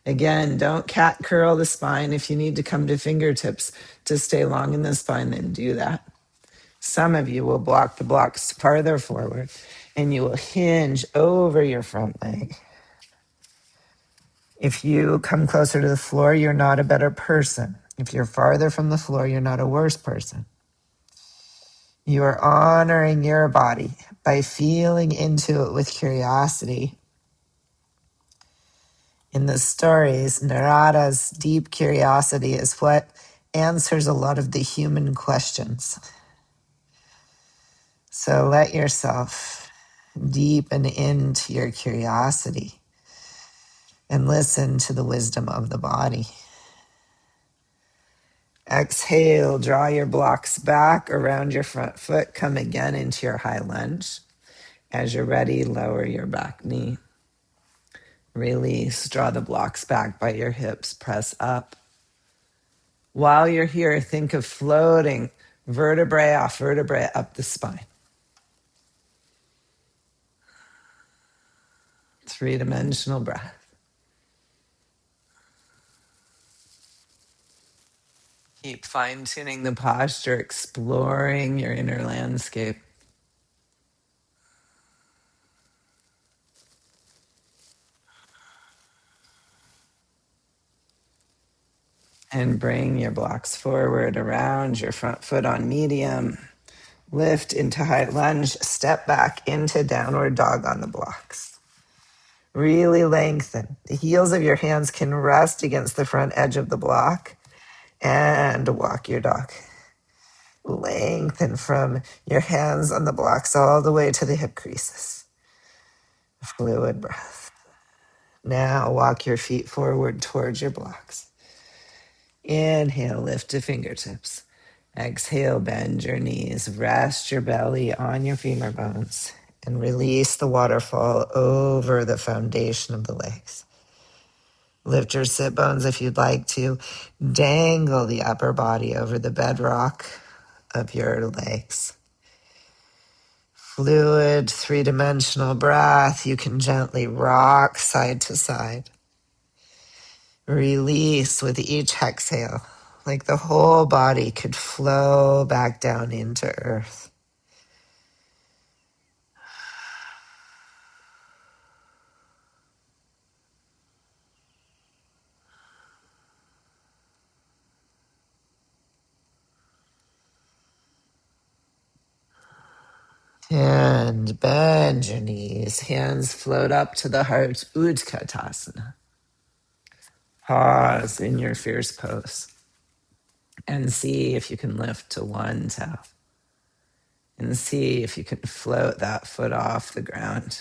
Speaker 1: Again, don't cat curl the spine. If you need to come to fingertips to stay long in the spine, then do that. Some of you will block the blocks farther forward and you will hinge over your front leg. If you come closer to the floor, you're not a better person. If you're farther from the floor, you're not a worse person. You are honoring your body by feeling into it with curiosity. In the stories, Narada's deep curiosity is what answers a lot of the human questions. So let yourself deepen into your curiosity and listen to the wisdom of the body. Exhale, draw your blocks back around your front foot. Come again into your high lunge. As you're ready, lower your back knee. Release, draw the blocks back by your hips, press up. While you're here, think of floating vertebrae off vertebrae up the spine. Three-dimensional breath. Keep fine-tuning the posture, exploring your inner landscape. And bring your blocks forward around your front foot on medium. Lift into high lunge, step back into downward dog on the blocks. Really lengthen. The heels of your hands can rest against the front edge of the block and walk your dog. Lengthen from your hands on the blocks all the way to the hip creases. Fluid breath. Now walk your feet forward towards your blocks. Inhale, lift to fingertips. Exhale, bend your knees. Rest your belly on your femur bones and release the waterfall over the foundation of the legs. Lift your sit bones if you'd like to. Dangle the upper body over the bedrock of your legs. Fluid, three-dimensional breath. You can gently rock side to side. Release with each exhale, like the whole body could flow back down into earth. And bend your knees. Hands float up to the heart, Utkatasana. Pause in your fierce pose and see if you can lift to one toe. And see if you can float that foot off the ground.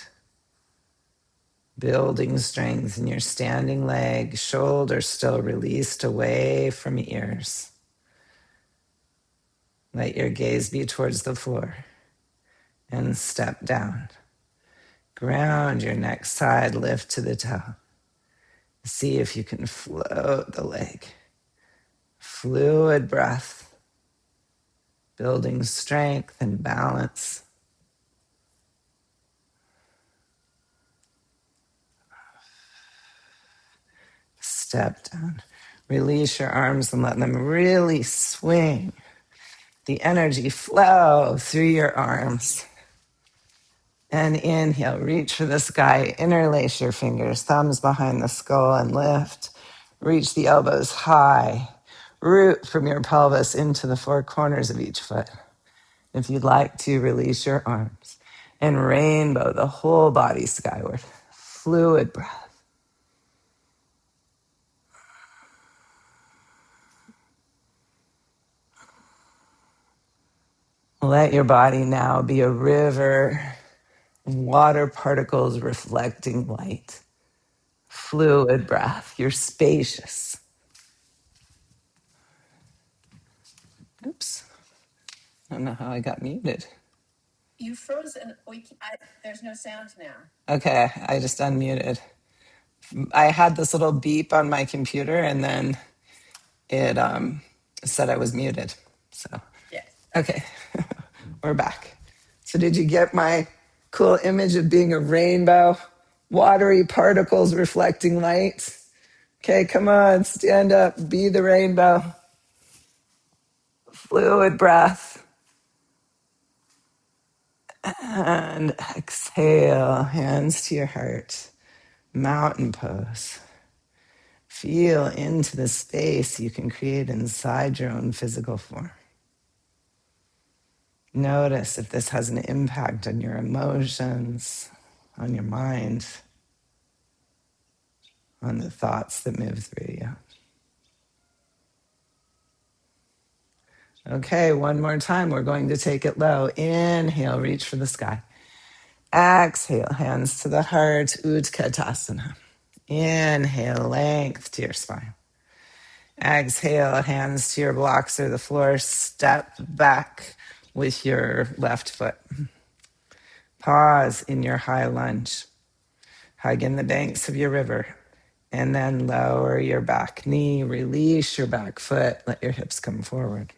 Speaker 1: Building strength in your standing leg, shoulders still released away from ears. Let your gaze be towards the floor and step down. Ground your neck side, lift to the toe. See if you can float the leg. Fluid breath, building strength and balance. Step down. Release your arms and let them really swing. The energy flow through your arms. And inhale, reach for the sky, interlace your fingers, thumbs behind the skull and lift. Reach the elbows high. Root from your pelvis into the four corners of each foot. If you'd like to, release your arms and rainbow the whole body skyward. Fluid breath. Let your body now be a river, water particles reflecting light. Fluid breath. You're spacious. Oops. I don't know how I got muted.
Speaker 2: You froze and there's no sound now.
Speaker 1: Okay, I just unmuted. I had this little beep on my computer and then it said I was muted. So,
Speaker 2: Yes.
Speaker 1: okay, we're back. So did you get my cool image of being a rainbow? Watery particles reflecting light. Okay, come on, stand up, be the rainbow. Fluid breath. And exhale, hands to your heart. Mountain pose. Feel into the space you can create inside your own physical form. Notice if this has an impact on your emotions, on your mind, on the thoughts that move through you. Okay, one more time. We're going to take it low. Inhale, reach for the sky. Exhale, hands to the heart, Utkatasana. Inhale, length to your spine. Exhale, hands to your blocks or the floor. Step back with your left foot. Pause in your high lunge. Hug in the banks of your river. And then lower your back knee. Release your back foot. Let your hips come forward.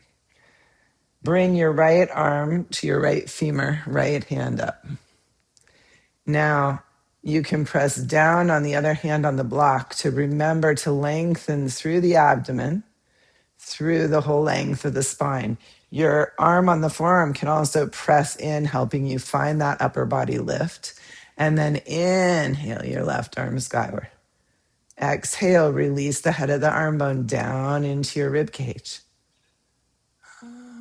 Speaker 1: Bring your right arm to your right femur, right hand up. Now, you can press down on the other hand on the block to remember to lengthen through the abdomen, through the whole length of the spine. Your arm on the forearm can also press in, helping you find that upper body lift. And then inhale your left arm skyward. Exhale, release the head of the arm bone down into your rib cage.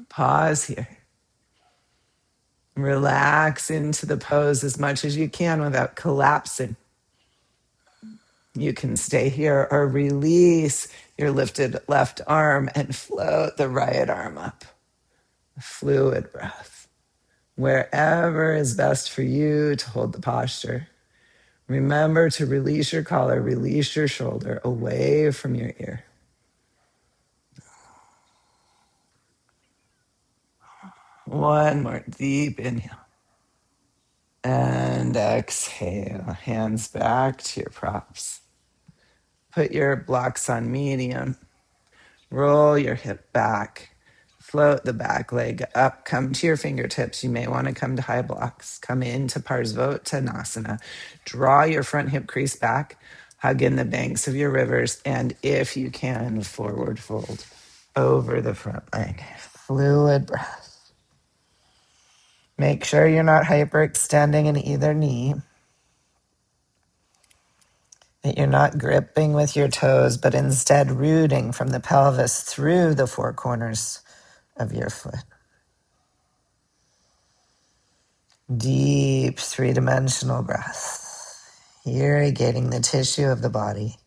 Speaker 1: Pause here. Relax into the pose as much as you can without collapsing. You can stay here or release your lifted left arm and float the right arm up. Fluid breath. Wherever is best for you to hold the posture. Remember to release your collar, release your shoulder away from your ear. One more deep inhale. And exhale. Hands back to your props. Put your blocks on medium. Roll your hip back. Float the back leg up. Come to your fingertips. You may want to come to high blocks. Come into Parsvottanasana. Draw your front hip crease back. Hug in the banks of your rivers. And if you can, forward fold over the front leg. Fluid breath. Make sure you're not hyperextending in either knee. That you're not gripping with your toes, but instead rooting from the pelvis through the four corners of your foot. Deep three-dimensional breath, irrigating the tissue of the body.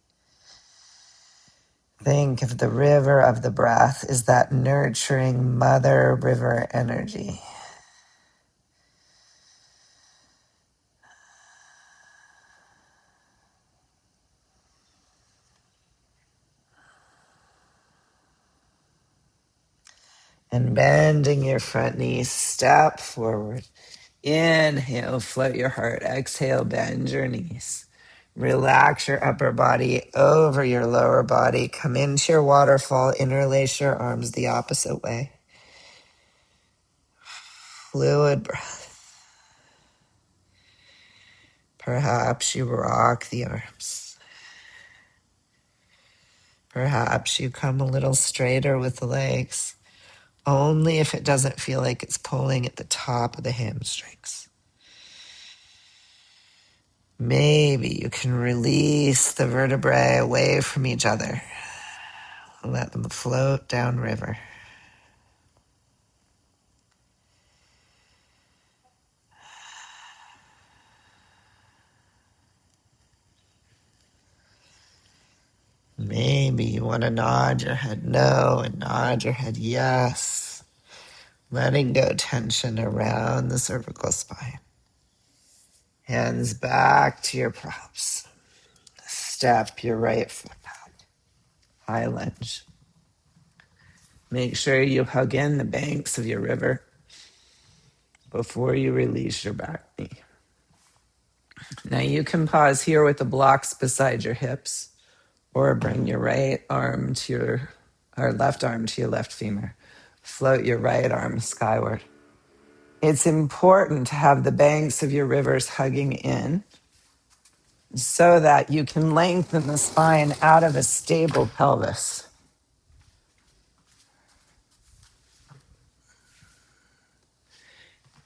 Speaker 1: Think of the river of the breath as that nurturing mother river energy. And bending your front knee, step forward. Inhale, float your heart. Exhale, bend your knees. Relax your upper body over your lower body. Come into your waterfall. Interlace your arms the opposite way. Fluid breath. Perhaps you rock the arms. Perhaps you come a little straighter with the legs, only if it doesn't feel like it's pulling at the top of the hamstrings. Maybe you can release the vertebrae away from each other. Let them float downriver. Maybe you want to nod your head no and nod your head yes, letting go tension around the cervical spine. Hands back to your props. Step your right foot back. High lunge. Make sure you hug in the banks of your river before you release your back knee. Now you can pause here with the blocks beside your hips, or bring your right arm to or left arm to your left femur. Float your right arm skyward. It's important to have the banks of your rivers hugging in so that you can lengthen the spine out of a stable pelvis.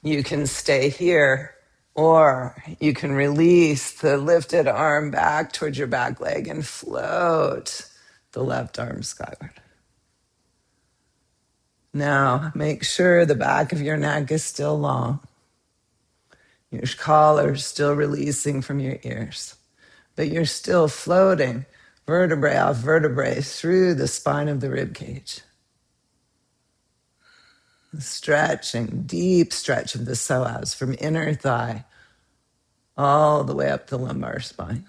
Speaker 1: You can stay here, or you can release the lifted arm back towards your back leg and float the left arm skyward. Now, make sure the back of your neck is still long. Your collar's still releasing from your ears, but you're still floating vertebrae off vertebrae through the spine of the rib cage. Stretching, deep stretch of the psoas from inner thigh all the way up the lumbar spine.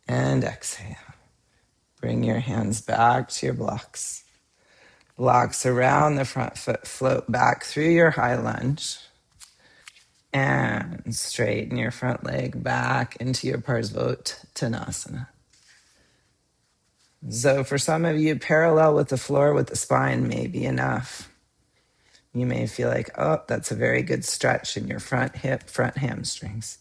Speaker 1: And exhale. Bring your hands back to your blocks. Blocks around the front foot, float back through your high lunge. And straighten your front leg back into your Parsvottanasana. So for some of you, parallel with the floor with the spine may be enough. You may feel like, oh, that's a very good stretch in your front hip, front hamstrings.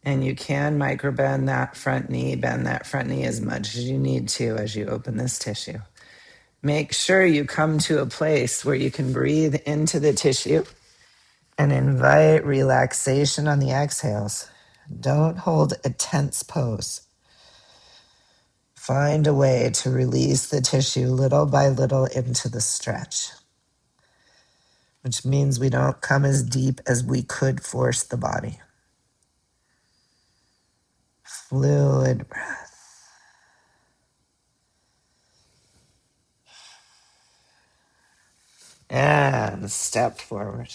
Speaker 1: And you can microbend that front knee, bend that front knee as much as you need to as you open this tissue. Make sure you come to a place where you can breathe into the tissue And invite relaxation on the exhales. Don't hold a tense pose. Find a way to release the tissue little by little into the stretch, which means we don't come as deep as we could force the body. Fluid breath. And step forward.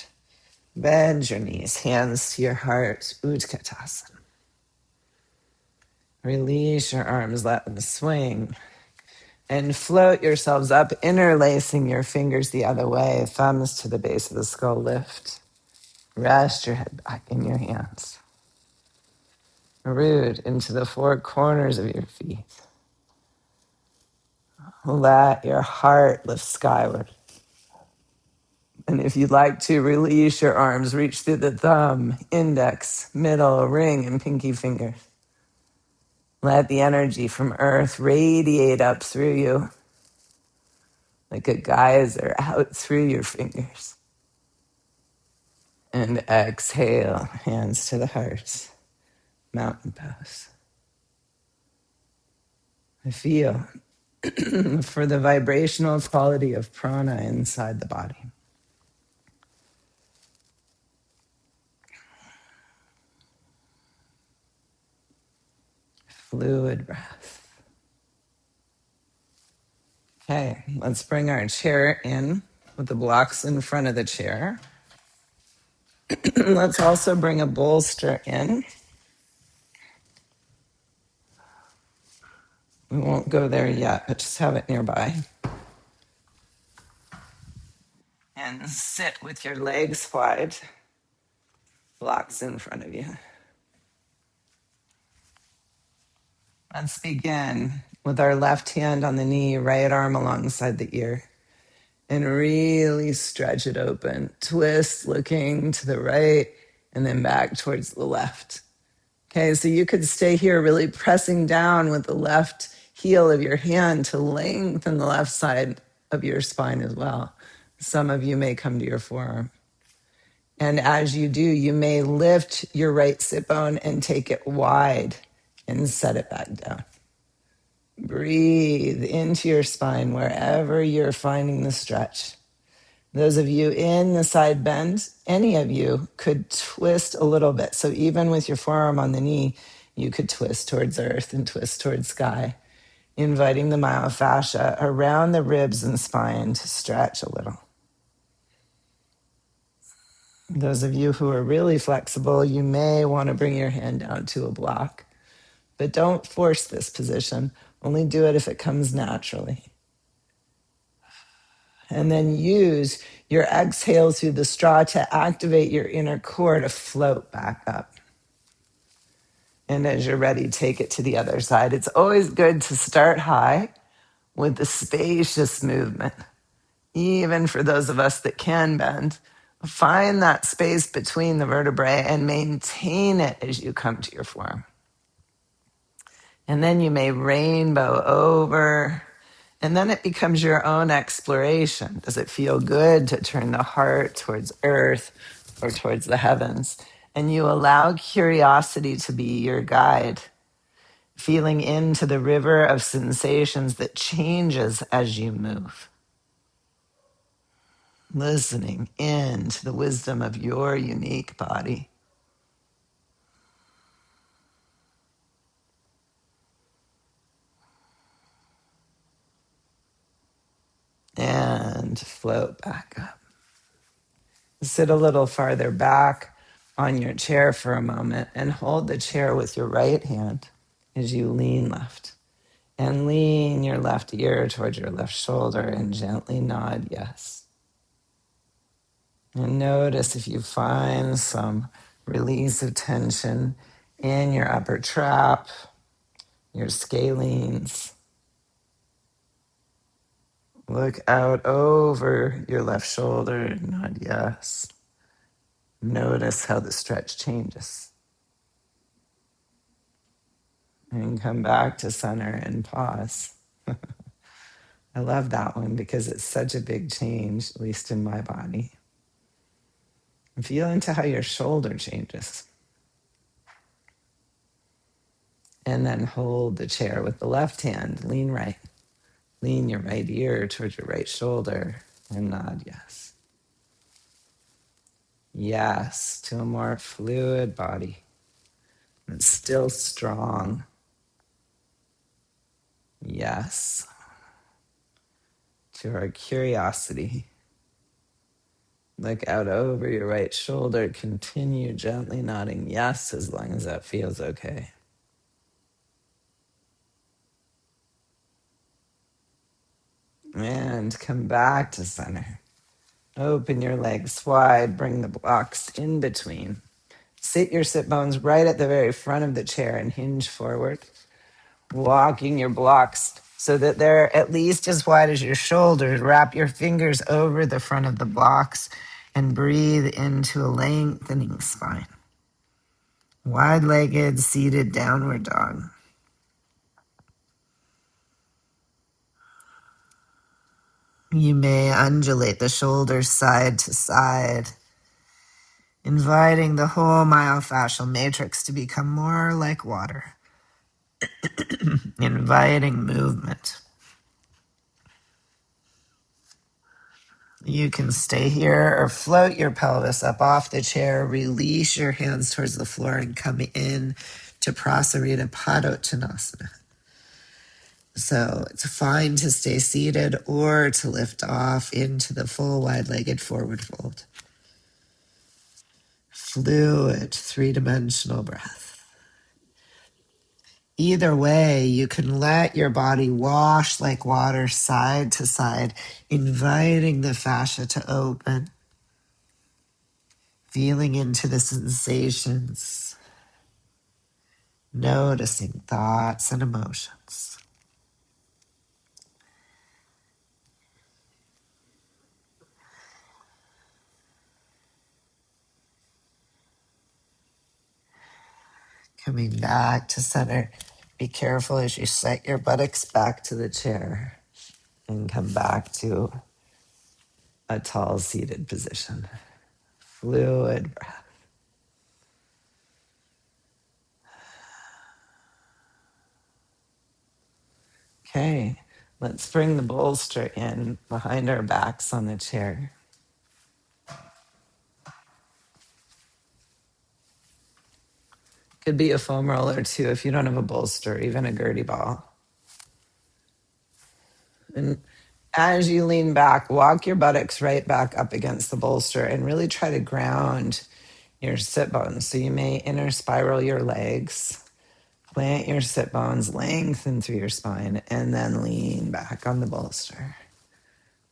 Speaker 1: Bend your knees, hands to your heart, Utkatasana. Release your arms, let them swing. And float yourselves up, interlacing your fingers the other way, thumbs to the base of the skull, lift. Rest your head back in your hands. Root into the four corners of your feet. Let your heart lift skyward. And if you'd like to release your arms, reach through the thumb, index, middle, ring, and pinky finger. Let the energy from earth radiate up through you like a geyser out through your fingers. And exhale, hands to the heart, mountain pose. I feel for the vibrational quality of prana inside the body. Fluid breath. Okay, let's bring our chair in with the blocks in front of the chair. Let's also bring a bolster in. We won't go there yet, but just have it nearby. And sit with your legs wide, blocks in front of you. Let's begin with our left hand on the knee, right arm alongside the ear. And really stretch it open. Twist looking to the right and then back towards the left. Okay, so you could stay here really pressing down with the left heel of your hand to lengthen the left side of your spine as well. Some of you may come to your forearm. And as you do, you may lift your right sit bone and take it wide and set it back down. Breathe into your spine wherever you're finding the stretch. Those of you in the side bend, any of you could twist a little bit. So even with your forearm on the knee, you could twist towards earth and twist towards sky, inviting the myofascia around the ribs and spine to stretch a little. Those of you who are really flexible, you may want to bring your hand down to a block, but don't force this position. Only do it if it comes naturally. And then use your exhale through the straw to activate your inner core to float back up. And as you're ready, take it to the other side. It's always good to start high with the spacious movement. Even for those of us that can bend, find that space between the vertebrae and maintain it as you come to your form. And then you may rainbow over, and then it becomes your own exploration. Does it feel good to turn the heart towards earth or towards the heavens? And you allow curiosity to be your guide, feeling into the river of sensations that changes as you move. Listening into the wisdom of your unique body. And float back up. Sit a little farther back on your chair for a moment and hold the chair with your right hand as you lean left. And lean your left ear towards your left shoulder and gently nod yes. And notice if you find some release of tension in your upper trap, your scalenes. Look out over your left shoulder, nod yes. Notice how the stretch changes. And come back to center and pause. I love that one because it's such a big change, at least in my body. And feel into how your shoulder changes. And then hold the chair with the left hand. Lean right. Lean your right ear towards your right shoulder and nod yes. Yes to a more fluid body. It's still strong. Yes to our curiosity. Look out over your right shoulder. Continue gently nodding yes as long as that feels okay. And come back to center. Open your legs wide. Bring the blocks in between. Sit your sit bones right at the very front of the chair and hinge forward. Walking your blocks so that they're at least as wide as your shoulders. Wrap your fingers over the front of the blocks and breathe into a lengthening spine. Wide-legged, seated downward dog. You may undulate the shoulders side to side, inviting the whole myofascial matrix to become more like water, inviting movement. You can stay here or float your pelvis up off the chair, release your hands towards the floor and come in to Prasarita Padottanasana. So it's fine to stay seated or to lift off into the full wide-legged forward fold. Fluid, three-dimensional breath. Either way, you can let your body wash like water side to side, inviting the fascia to open, feeling into the sensations, noticing thoughts and emotions. Coming back to center. Be careful as you set your buttocks back to the chair and come back to a tall seated position. Fluid breath. Okay, let's bring the bolster in behind our backs on the chair. Could be a foam roller too if you don't have a bolster, even a Gertie ball. And as you lean back, walk your buttocks right back up against the bolster and really try to ground your sit bones. So you may inner spiral your legs, plant your sit bones, lengthen through your spine, and then lean back on the bolster.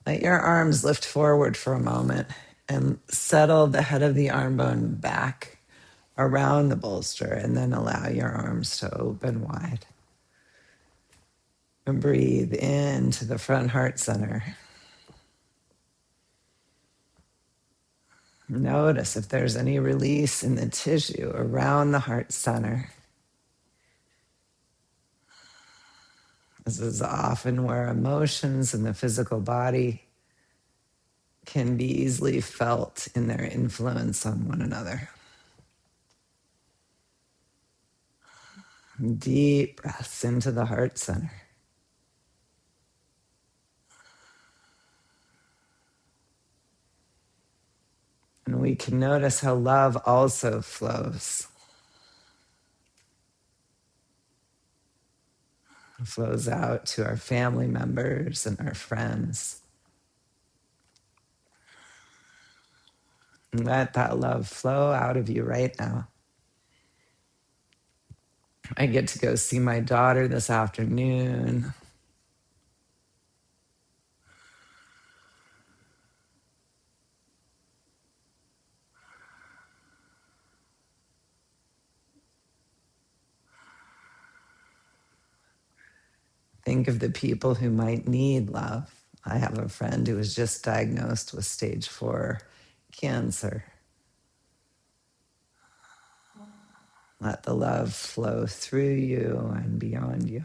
Speaker 1: Let your arms lift forward for a moment and settle the head of the arm bone back around the bolster, and then allow your arms to open wide. And breathe into the front heart center. Notice if there's any release in the tissue around the heart center. This is often where emotions in the physical body can be easily felt in their influence on one another. Deep breaths into the heart center. And we can notice how love also flows. It flows out to our family members and our friends. And let that love flow out of you right now. I get to go see my daughter this afternoon. Think of the people who might need love. I have a friend who was just diagnosed with stage 4 cancer. Let the love flow through you and beyond you.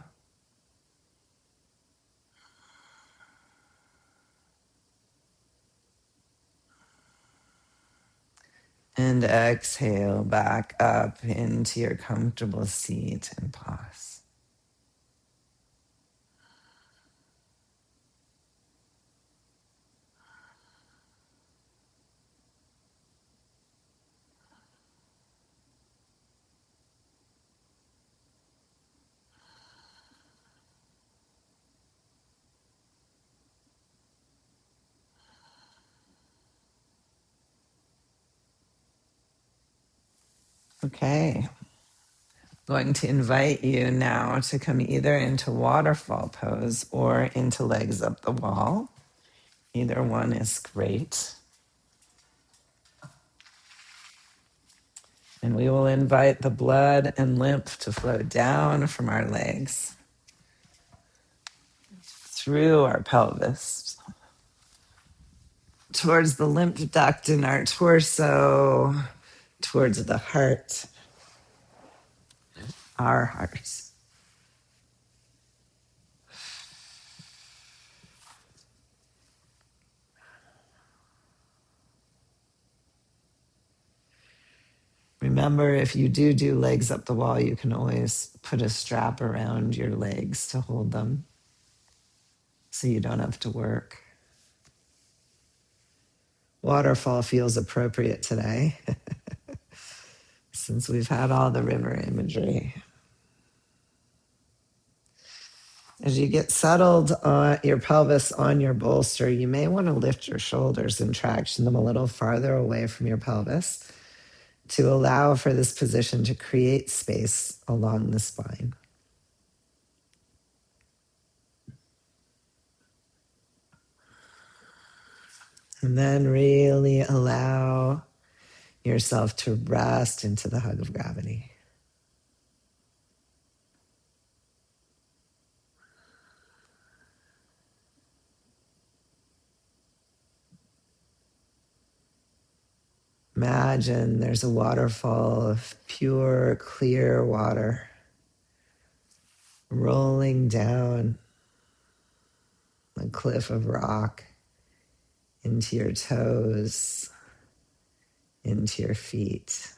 Speaker 1: And exhale back up into your comfortable seat and pause. Okay. Going to invite you now to come either into waterfall pose or into legs up the wall. Either one is great. And we will invite the blood and lymph to flow down from our legs through our pelvis towards the lymph duct in our torso, towards the heart, our hearts. Remember, if you do legs up the wall, you can always put a strap around your legs to hold them so you don't have to work. Waterfall feels appropriate today since we've had all the river imagery. As you get settled on your pelvis on your bolster, you may want to lift your shoulders and traction them a little farther away from your pelvis to allow for this position to create space along the spine. And then really allow yourself to rest into the hug of gravity. Imagine there's a waterfall of pure, clear water rolling down a cliff of rock into your toes, into your feet.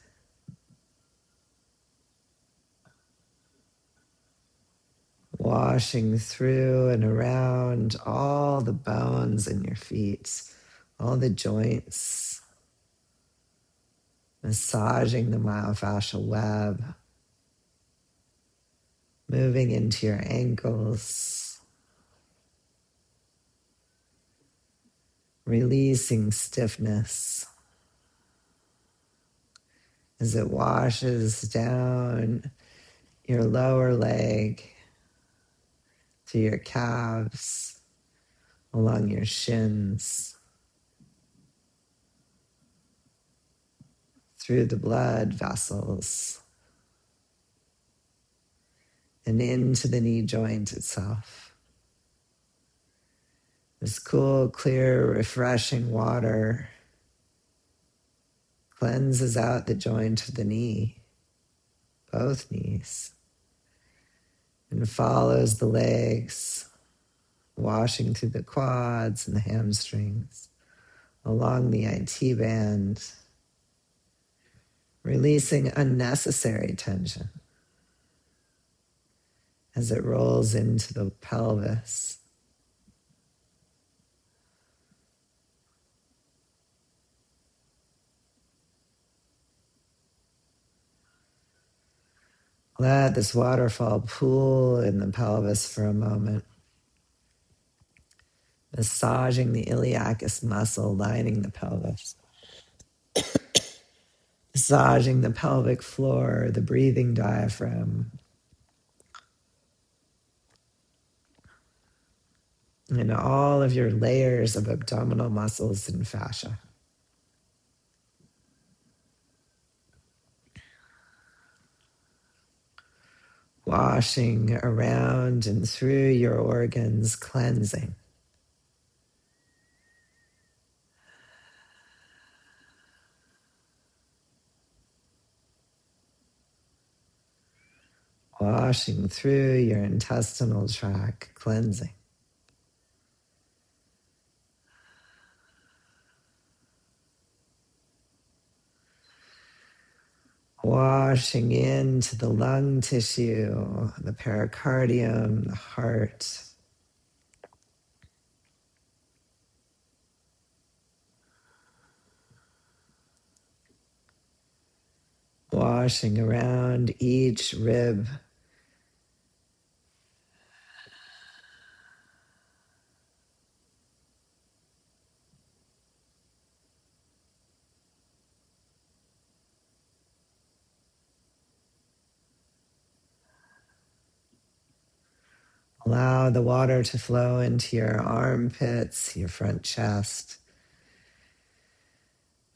Speaker 1: Washing through and around all the bones in your feet, all the joints, massaging the myofascial web, moving into your ankles, releasing stiffness as it washes down your lower leg to your calves, along your shins, through the blood vessels, and into the knee joint itself. This cool, clear, refreshing water cleanses out the joint of the knee, both knees, and follows the legs, washing through the quads and the hamstrings, along the IT band, releasing unnecessary tension as it rolls into the pelvis. Let this waterfall pool in the pelvis for a moment, massaging the iliacus muscle lining the pelvis, massaging the pelvic floor, the breathing diaphragm, and all of your layers of abdominal muscles and fascia. Washing around and through your organs, cleansing. Washing through your intestinal tract, cleansing. washing into the lung tissue, the pericardium, the heart. Washing around each rib. Allow the water to flow into your armpits, your front chest,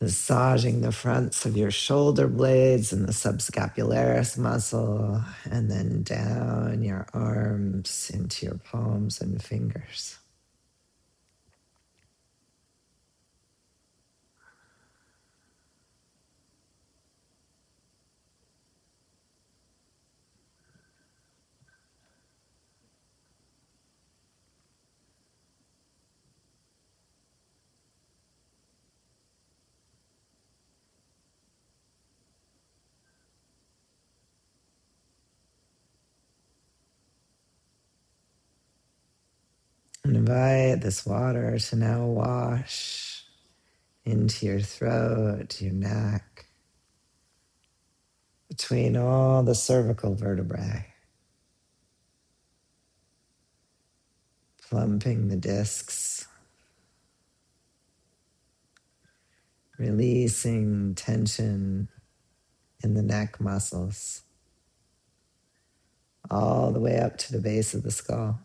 Speaker 1: massaging the fronts of your shoulder blades and the subscapularis muscle, and then down your arms into your palms and fingers. And invite this water to now wash into your throat, your neck, between all the cervical vertebrae, plumping the discs, releasing tension in the neck muscles, all the way up to the base of the skull.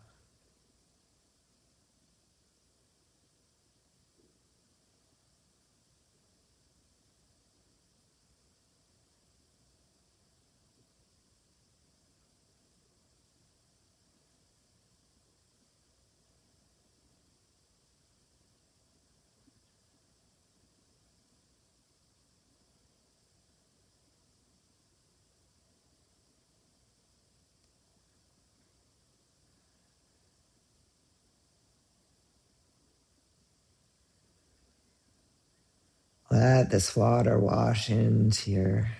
Speaker 1: Let this water wash into your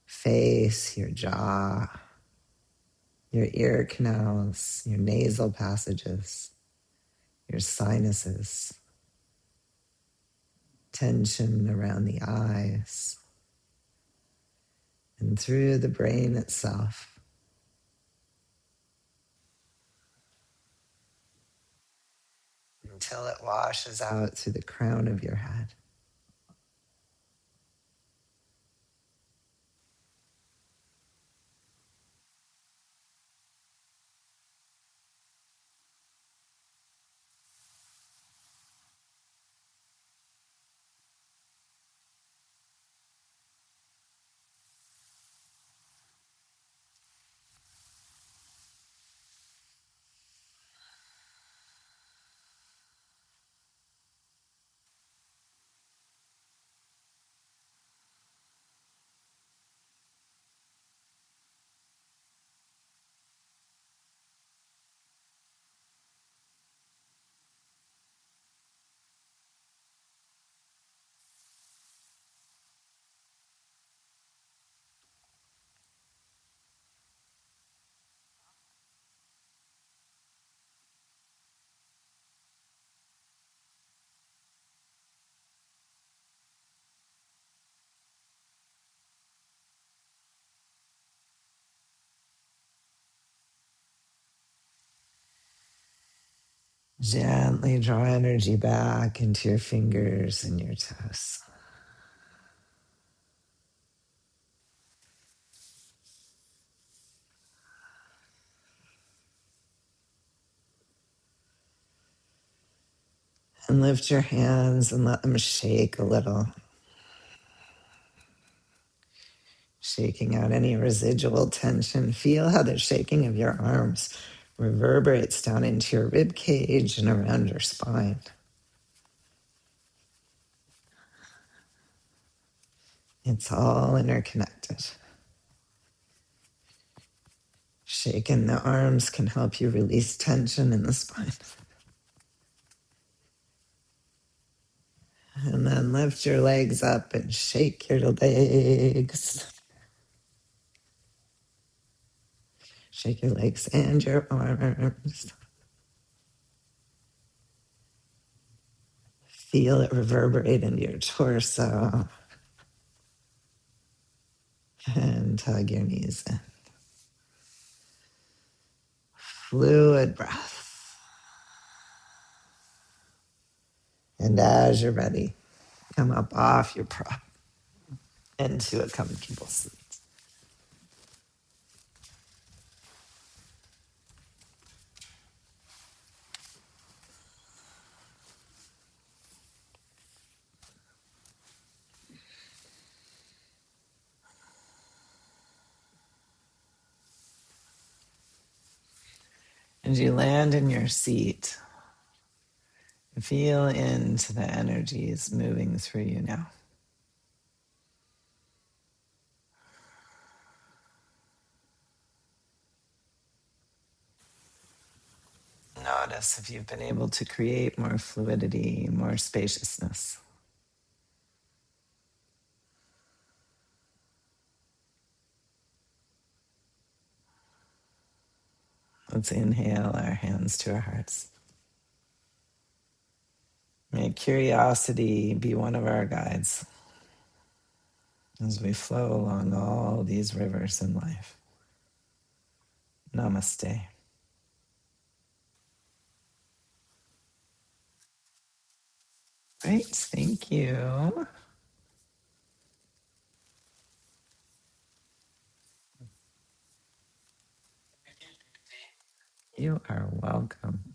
Speaker 1: face, your jaw, your ear canals, your nasal passages, your sinuses, tension around the eyes, and through the brain itself, until it washes out through the crown of your head. Gently draw energy back into your fingers and your toes. And lift your hands and let them shake a little, shaking out any residual tension. Feel how the shaking of your arms reverberates down into your rib cage and around your spine. It's all interconnected. Shaking the arms can help you release tension in the spine. And then lift your legs up and shake your legs. Shake your legs and your arms. Feel it reverberate into your torso. And tug your knees in. Fluid breath. And as you're ready, come up off your prop into a comfortable seat. And you land in your seat. Feel into the energies moving through you now. Notice if you've been able to create more fluidity, more spaciousness. Let's inhale our hands to our hearts. May curiosity be one of our guides as we flow along all these rivers in life. Namaste. Great, thank you. You are welcome.